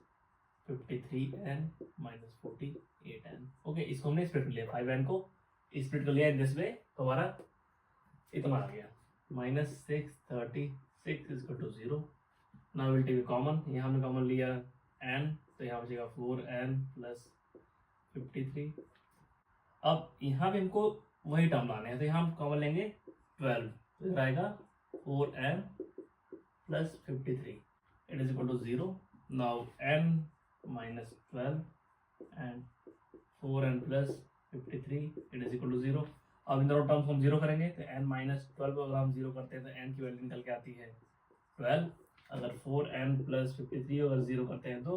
53n minus 48n. Okay, इसको हमने स्प्लिट कर लिया, 5n को स्प्लिट कर लिया दिस वे, तो हमारा इतना आ गया -636 equal to 0. Now will take common, यहाँ हमने कॉमन लिया n, तो यहाँ बचेगा 4n प्लस 53. अब यहाँ पे हमको वही टर्म लाने हैं, तो यहाँ हम कॉमन लेंगे 12, तो इधर आएगा 4n plus 53, it is equal to 0. Now n minus 12 and 4n plus 53 it is equal to 0. अब इन दोनों टर्म्स हम 0 करेंगे, तो n माइनस 12 को अगर हम 0 करते हैं तो n की वैल्यू निकल के आती है 12. अगर 4n प्लस 53 अगर 0 करते हैं तो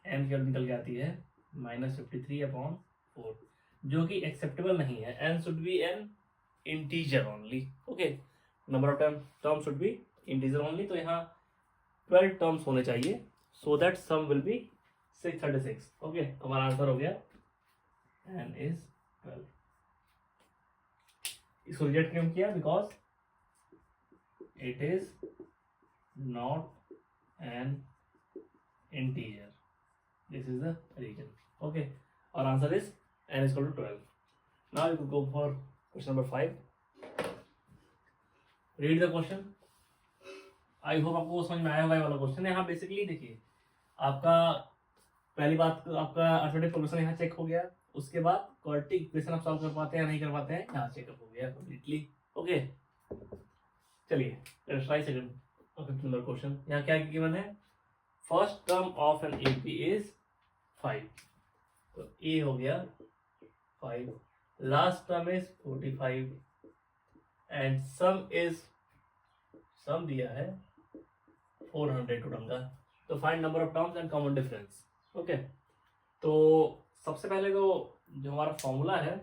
n की वैल्यू निकल के आती है -53/4, जो कि एक्सेप्टेबल नहीं है. n should be an integer only. Okay, number of term should be integer only, तो यहाँ 12 टर्म्स होने चाहिए, so that sum will be 636. Okay, हमारा आंसर हो गया n is 12. इसको रिजेक्ट क्यों किया, because it is not an integer, this is the reason. Okay, और answer is n is equal to 12. Now you go for question number 5. Read the question. I hope आपको समझ में आया होगा ये वाला क्वेश्चन. यहाँ बेसिकली देखिए, आपका पहली बात, आपका अर्थमेटिक प्रोग्रेशन यहाँ चेक हो गया, उसके बाद क्वाड्रेटिक इक्वेशन आप सॉल्व कर पाते हैं या नहीं कर पाते हैं, यहाँ चेकअप हो गया कंप्लीटली. ओके, चलिए let's try second 5th number question. यहाँ क्या गिवन है, first term of an AP is 5, तो ए हो गया 5, last term is 45 and sum दिया है 400 टर्म का. तो find number of terms and common difference. Okay, तो सबसे पहले तो जो हमारा फॉर्मूला है,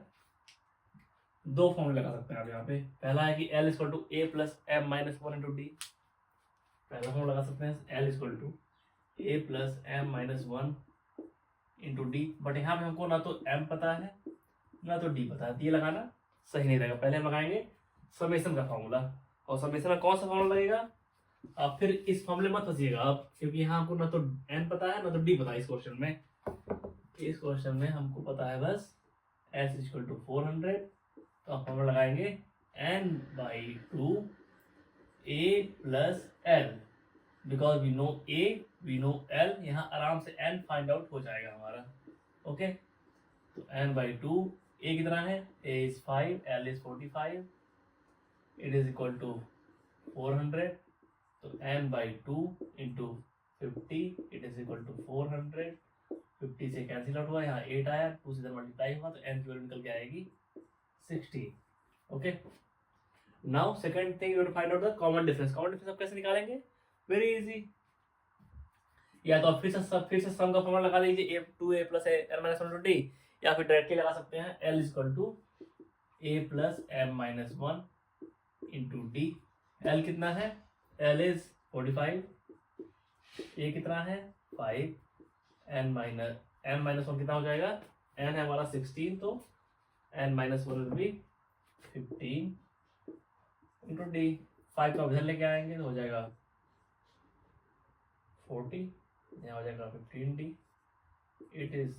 2 फॉर्मूले लगा सकते हैं आप यहाँ पे. पहला है कि L equal to A plus M minus 1 into d. पहला फॉर्मूला लगा सकते हैं L equal to A plus M minus 1 into d. But यहाँ पे हमको ना तो m पता है ना तो d पता है, ये लगाना सही नहीं रहेगा. पहले हम लगाएंगे समेशन का फॉर्मूला, और समेशन में कौन सा फॉर्मूला लगेगा, आप फिर इस फॉर्मूले मत फंसिएगा आप, क्योंकि यहाँ हमको ना तो n पता है ना तो d पता है. इस क्वेश्चन में हमको पता है बस s इक्वल टू 400, तो आप फॉर्मूला लगाएंगे n by 2 a plus l, because we know a we know l. यहाँ आराम से n फाइंड आउट हो जाएगा हमारा. ओके, तो n बाई 2, a कितना है, a is 5, l is 45, it is equal to 400. तो n by 2 into 50, it is equal to 400 50 से कैंसिल आउट हुआ, यहाँ 8 आया, 2 से इधर मल्टीप्लाई हुआ, तो n की वैल्यू निकल के आएगी 16. Okay, now second thing you to find out the common difference. Common difference आप कैसे निकालेंगे? Very easy. या तो आप फिर से सम का फॉर्मूला लगा लीजिए, a2a plus n minus 1 D, या फिर डायरेक्टली लगा सकते हैं l equal to a plus m minus 1 into D. l कितना है? l इज 45, a कितना है? 5, n माइनस 1 कितना हो जाएगा? n है हमारा 16, तो n minus 1 will B 15 into D. 5 का उधर लेके आएंगे तो हो जाएगा 40, यहाँ हो जाएगा 15d. इट इज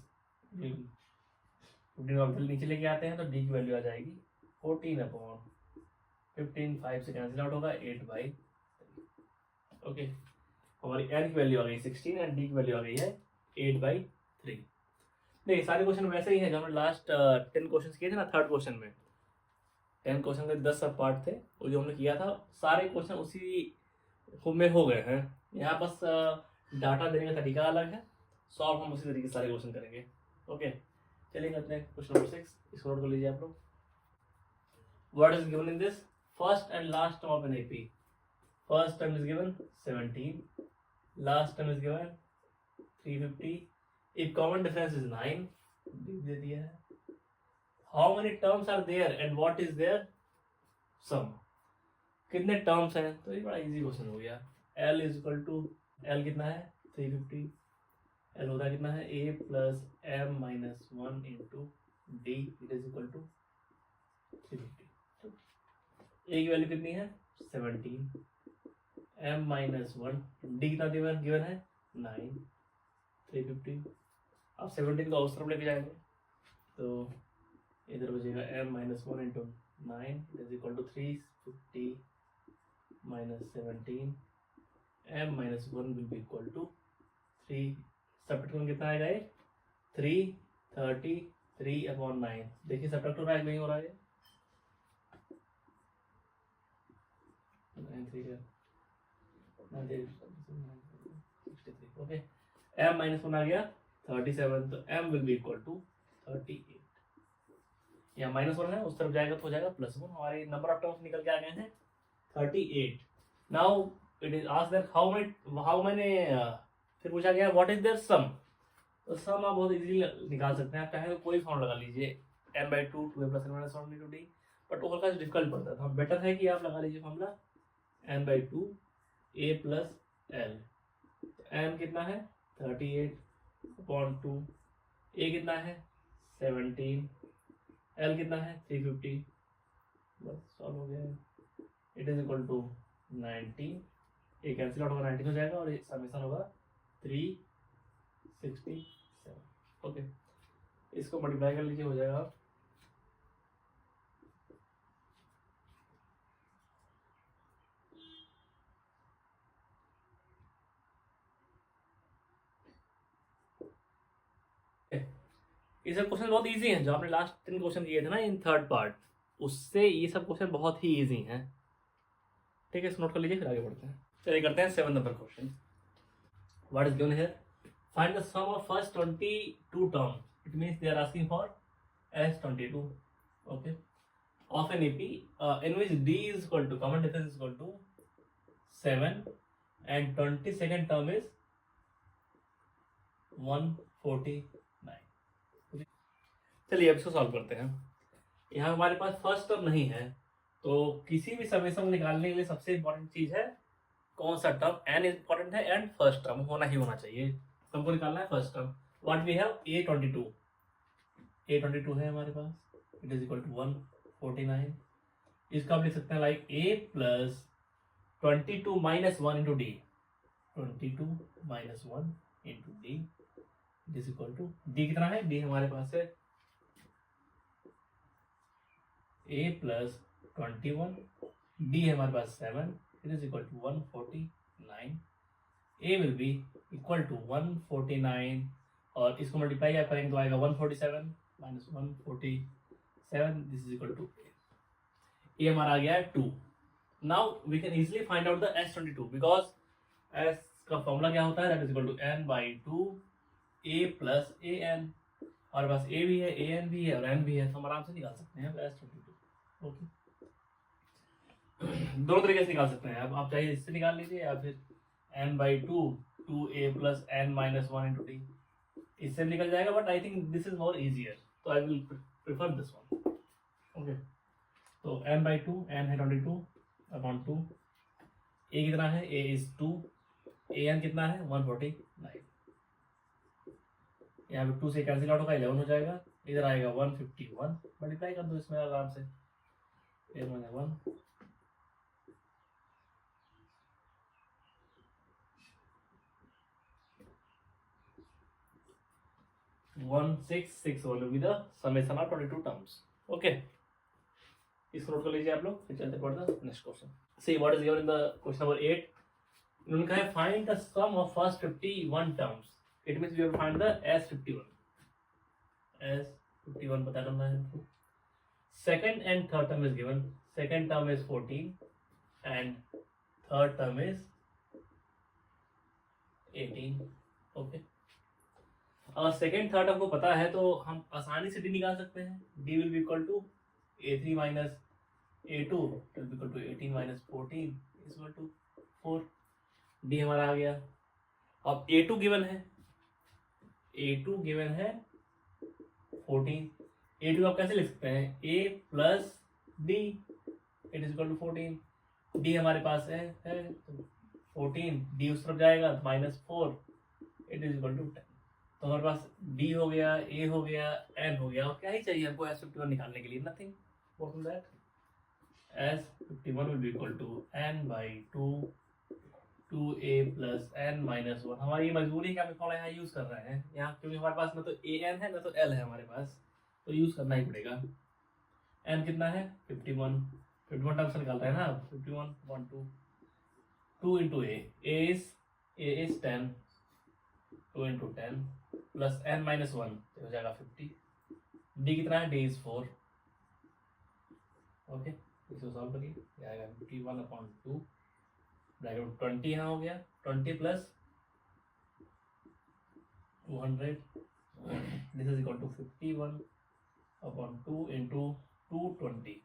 15 का उधर नीचे लेके आते हैं तो d की वैल्यू आ जाएगी 14/15. 5 से कैंसिल आउट होगा, 8/3. ओके, हमारी n की वैल्यू आ गई 16 एंड d की वैल्यू आ गई है 8/3. देखिए सारे क्वेश्चन वैसे ही हैं जो हमने लास्ट 10 क्वेश्चन किए थे ना. थर्ड क्वेश्चन में 10 क्वेश्चन के 10 सब पार्ट थे, वो जो हमने किया था सारे क्वेश्चन उसी में हो गए हैं. यहाँ बस डाटा देने का तरीका अलग है, सॉल्व हम उसी तरीके से सारे क्वेश्चन करेंगे. ओके, चलिए करते हैं क्वेश्चन नंबर 6. इसको नोट कर लीजिए आप लोग. What is given in this? First and last term of an AP. First term is given 17, last term is given 350. If common difference is 9, दे दिया है. How many terms are there and what is their sum. कितने terms हैं? तो ये बड़ा easy question हो गया. l is equal to, l कितना है? 350. l होता है कितना है? a plus m minus 1 into D. It is equal to 350. तो a की वैल्यू कितनी है? 17. m माइनस 1, डी कितना गिवन है? 9. 350. अब 17 का उस तरफ लेके जाएंगे तो इधर बचेगा m minus 1 into 9. It is equal to 350 minus 17. m minus 1 will be equal to 3. Subtract कितना आएगा? 333/9. देखिए सब्ट्रैक्ट हो रहा है, नहीं हो रहा है? 63. ओके, m माइनस 1 आ गया 37, तो m will be equal to 38. यहाँ -1 है, उस तरफ जाएगा तो हो जाएगा +1. हमारे नंबर ऑफ टर्म्स निकल के आ गए हैं 38. Now it is asked that how many फिर पूछा गया व्हाट इज देयर सम. तो सम आप बहुत इजीली निकाल सकते हैं. आप चाहे तो कोई फॉर्म लगा लीजिए, n/2 2a + n - 1 × d. But वो हल्का डिफिकल्ट पड़ता था. बेटर है कि आप लगा लीजिए formula n/2 a + l. n कितना है? 38/2. a कितना है? 17. l कितना है? 350. बस सॉल्व हो गया. It is equal to 19. ये कैंसिल आउट होगा, 19 हो जाएगा और समेशन होगा 367. ओके, इसको मल्टीप्लाई कर लीजिए, हो जाएगा ये सब क्वेश्चन बहुत इजी हैं. जो आपने लास्ट 3 क्वेश्चन किए थे ना इन थर्ड पार्ट, उससे ये सब क्वेश्चन बहुत ही इजी हैं. ठीक है, इसको नोट कर लीजिए, फिर आगे बढ़ते हैं. चलिए करते हैं 7 number question. What is given here? Find the sum of first 22 term. It means they are asking for S22. Okay, of an AP in which D is equal to, common difference is equal to 7 and 22nd term is 149. चलिए अब इसको solve करते हैं. यहाँ हमारे पास first term नहीं है, तो किसी भी समेशन निकालने के लिए सबसे इंपॉर्टेंट चीज है कौन सा टर्म. n इंपॉर्टेंट है एंड फर्स्ट टर्म होना ही होना चाहिए. हमको निकालना है first term. What we have? A22 है हमारे पास. It is equal to 149. इसका आप लिख सकते हैं like a plus 22 minus 1 into D. 22 minus 1 into D. It is equal to, D कितना है? डी हमारे पास है a प्लस 21. d है हमारे पास 7. It is equal to 149. a will be equal to 149 और इसको मल्टीप्लाई क्या करेंगे तो आएगा 147 minus 147. This is equal to a हमारा आ गया है 2. Now we can easily find out the S22 because S का फॉर्मूला क्या होता है? That is equal to n/2 a plus A n, हमारे पास ए भी है, ए एन भी है और एन भी है, तो हम आराम से निकाल सकते हैं S22। ओके, दोनों तरीके से निकाल सकते हैं। अब आप चाहे इससे निकाल लीजिए या फिर n/2 2a plus n minus 1 into D, इससे निकल जाएगा, but I think this is more easier, तो I will prefer this one. Okay, तो n/2, n है 22/2, a कितना है, a इज 2, an कितना है 149, यहाँ पे 2 से कैंसिल आउट होगा 11 हो जाएगा, इधर आएगा 151, मल्टीप्लाई कर दो इसमें आराम से, 1 1661 will be the summation of 22 terms. Okay, इसको नोट कर लीजिए आप लोग, फिर चलते for the next question. See what is given in the question number 8। इन्होंने कहा है find the sum of first 51 terms. It means we have find the S51 पता करना है हमको। Second and third term is given, second term is 14 and third term is 18। Okay, अगर second third हमको पता है तो हम आसानी से डी निकाल सकते हैं। D will be equal to A3 minus A2 will be equal to 18 minus 14 is equal to 4। D हमारा आ गया। अब A2 गिवन है, A2 गिवन है 14। A2 आप कैसे लिख सकते हैं, A plus D it is equal to 14। D हमारे पास है 14, डी उस तरफ जाएगा -4 इट इज इक्वल टू 10। तो हमारे पास D हो गया, A हो गया, N हो गया, और क्या ही चाहिए हमको S51 निकालने के लिए, nothing more than that. S51 will be equal to n/2 2a plus n minus 1। हमारी ये मजबूरी का फॉर्मूला यहाँ यूज कर रहे हैं यहाँ, क्योंकि हमारे पास ना तो an है ना तो l है हमारे पास, तो यूज करना ही पड़ेगा। n कितना है 51 टर्म्स निकाल रहे हैं ना, 51 1 2 2 into a is 10, 2 into 10 plus n minus 1 हो जाएगा 50। d कितना है, d इज 4। ओके, इसको सॉल्व करिए, ये आएगा 51/2 ब्रैकेट 20 यहाँ हो गया, 20 plus 200 this is equal to 51/2 into 220।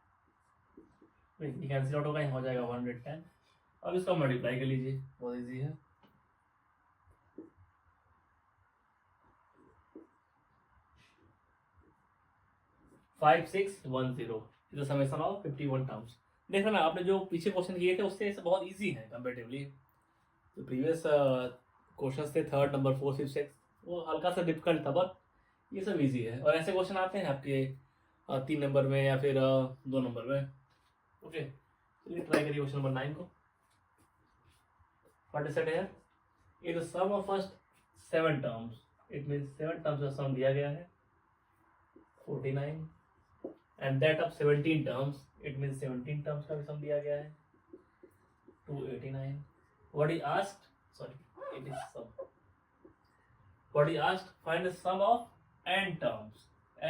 ये कैंसिल आउट होगा, यहाँ हो जाएगा 110। अब इसका मल्टीप्लाई कर लीजिए, बहुत इजी है। 5610 is the summation of 51 terms. देखना ना, आपने जो पीछे क्वेश्चन किए थे उससे बहुत इजी है कंपैरेटिवली। जो प्रीवियस क्वेश्चंस थे 3rd number 4th 5th 6th वो हल्का सा डिफिकल्ट था, बट ये सब इजी है। और ऐसे क्वेश्चन आते हैं आपके 3 नंबर में या फिर 2 नंबर में। ओके, चलिए ट्राई करिए क्वेश्चन नंबर 9 को। What is it here, it is sum of first 7 terms. It means 7 terms का सम दिया गया है 49 and that of 17 terms, it means 17 terms का भी sum दिया गया है 289। what he asked, sorry it is sum, what he asked find the sum of n terms,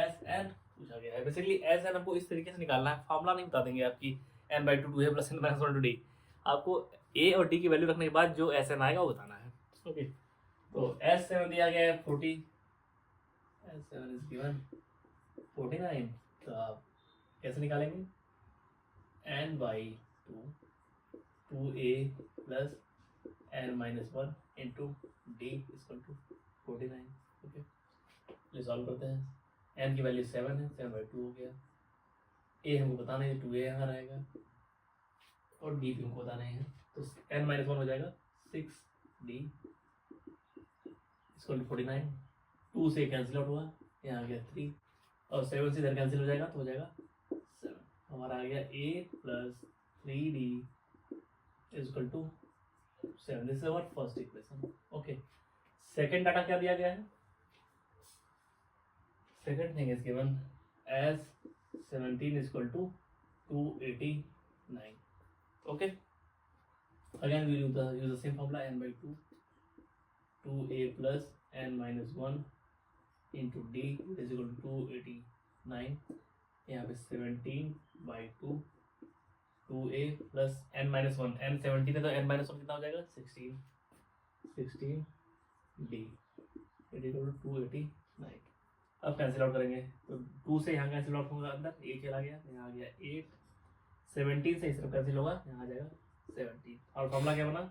s n पूछा गया है। बेसिकली s n हमको इस तरीके से निकालना है, फार्मूला नहीं बता देंगे आपकी n/2 2a plus n minus 1 d, आपको a और d की वैल्यू रखने के बाद जो s n आएगा वो बताना है। ओके, तो s7 दिया गया है 40, s7 is given 49, तो आप कैसे निकालेंगे, n/2 2a plus n minus 1 into d equal to 49। Okay, चलिए सॉल्व करते हैं। n की वैल्यू 7 है, 7/2 हो गया। a हमको बताना है 2a यहाँ रहेगा और d भी हमको बताना है, तो n माइनस 1 हो जाएगा 6d इक्वल टू 49। 2 से कैंसिल आउट हुआ, यहाँ आ गया 3 और 7 से इधर कैंसिल हो जाएगा तो हो जाएगा 7। हमारा आ गया a plus 3d is equal to 7। This is our first equation. Okay, second data क्या दिया गया है, second thing is given as 17 is equal to 289। Okay, again we use the same formula n/2 2a plus n minus 1 into d is equal to 289। यहाँ पे 17/2 2a plus n minus 1, n 17 है तो n minus 1 कितना हो जाएगा 16 d 8 equal to 289। अब cancel out करेंगे तो 2 से यहाँ कैंसिल आउट होगा, अंदर 8 चला गया, यहाँ आ गया 8, 17 से इस तरफ कैंसिल होगा, यहाँ आ जाएगा 17। और फॉर्मूला क्या बना,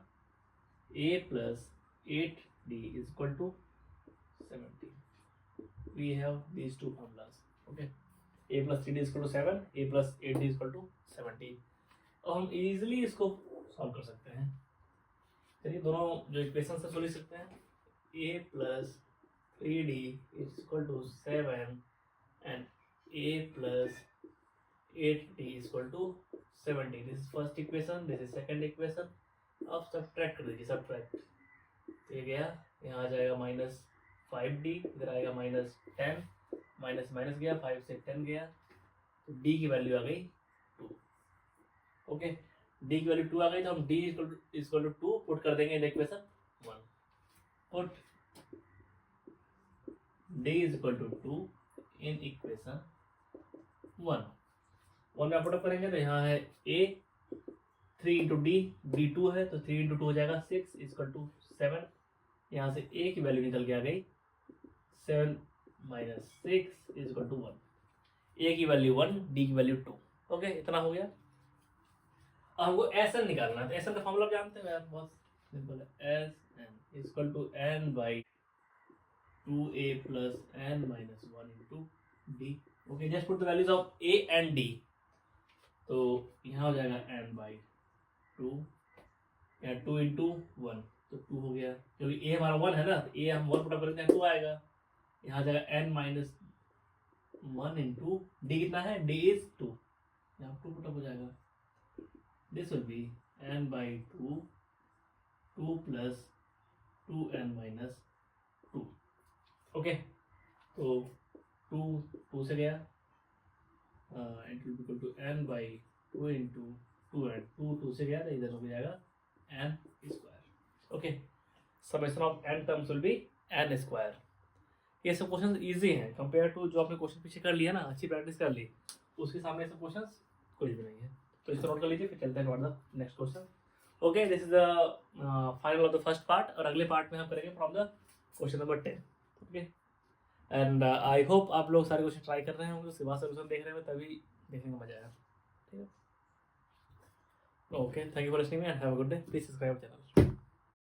a plus 8d is equal to 17। We have these two formulas. Okay, a plus 3d is equal to 7, a plus 8d is equal to 17। और हम इजीली इसको सॉल्व कर सकते हैं। चलिए दोनों जो इक्वेशन से लिख सकते हैं, a plus 3d is equal to 7 and a plus 8d is equal to 17। This is first equation, this is second equation. अब सब्ट्रैक्ट कर दीजिए, सब्ट्रैक्ट, तो ये गया, यहाँ आ जाएगा -5d, इधर आएगा -10, माइनस माइनस गया, 5 से 10 गया, तो d की वैल्यू आ गई 2। ओके, d की वैल्यू 2 आ गई, तो हम d इक्वल टू 2 पुट कर देंगे in equation 1। Put d is equal to 2 in equation 1 में पुटअप करेंगे तो यहाँ है a 3 इंटू डी, डी 2 है तो 3 इंटू 2 हो जाएगा 6 इक्वल टू 7। यहाँ से a की वैल्यू निकल के आ गई 7 minus 6 is equal to 1। a की वैल्यू 1, d की वैल्यू 2। ओके, इतना हो गया। अब हमको SN निकालना है, तो SN का फॉर्मूला जानते हैं यार, बहुत सिंपल है, SN is equal to n by 2a plus n minus 1 into D. Okay, just put the values of a and d। तो यहाँ हो जाएगा n बाई 2, या 2 इंटू 1, तो 2 हो गया, क्योंकि a हमारा 1 है ना, तो a हम 1 पुट करेंगे 2 आएगा। यहाँ आ जाएगा n माइनस 1 इंटू डी, कितना है, d इज 2, यहाँ 2 पुट हो जाएगा। This will be n by 2, 2 plus 2n minus 2। Okay, तो 2 से गया, it will equal to n by 2 into 2 से गया, तो इधर हो जाएगा n square. Okay, summation of n terms will be n square. ये सब क्वेश्चन इजी हैं कंपेयर टू जो आपने क्वेश्चन पीछे कर लिया ना, अच्छी प्रैक्टिस कर ली, उसके सामने सब क्वेश्चन कुछ भी नहीं है। तो इसको नोट कर लीजिए, फिर चलते हैं for the next question. Okay, this is the final of the first part, और अगले पार्ट में हम करेंगे from the question number 10। Okay, and I hope आप लोग सारे क्वेश्चन ट्राई कर रहे होंगे, उसके बाद सोल्यूशन देख रहे हैं, तभी देखने का मजा आया। ठीक है, okay, thank you for listening and have a good day. Please subscribe channel.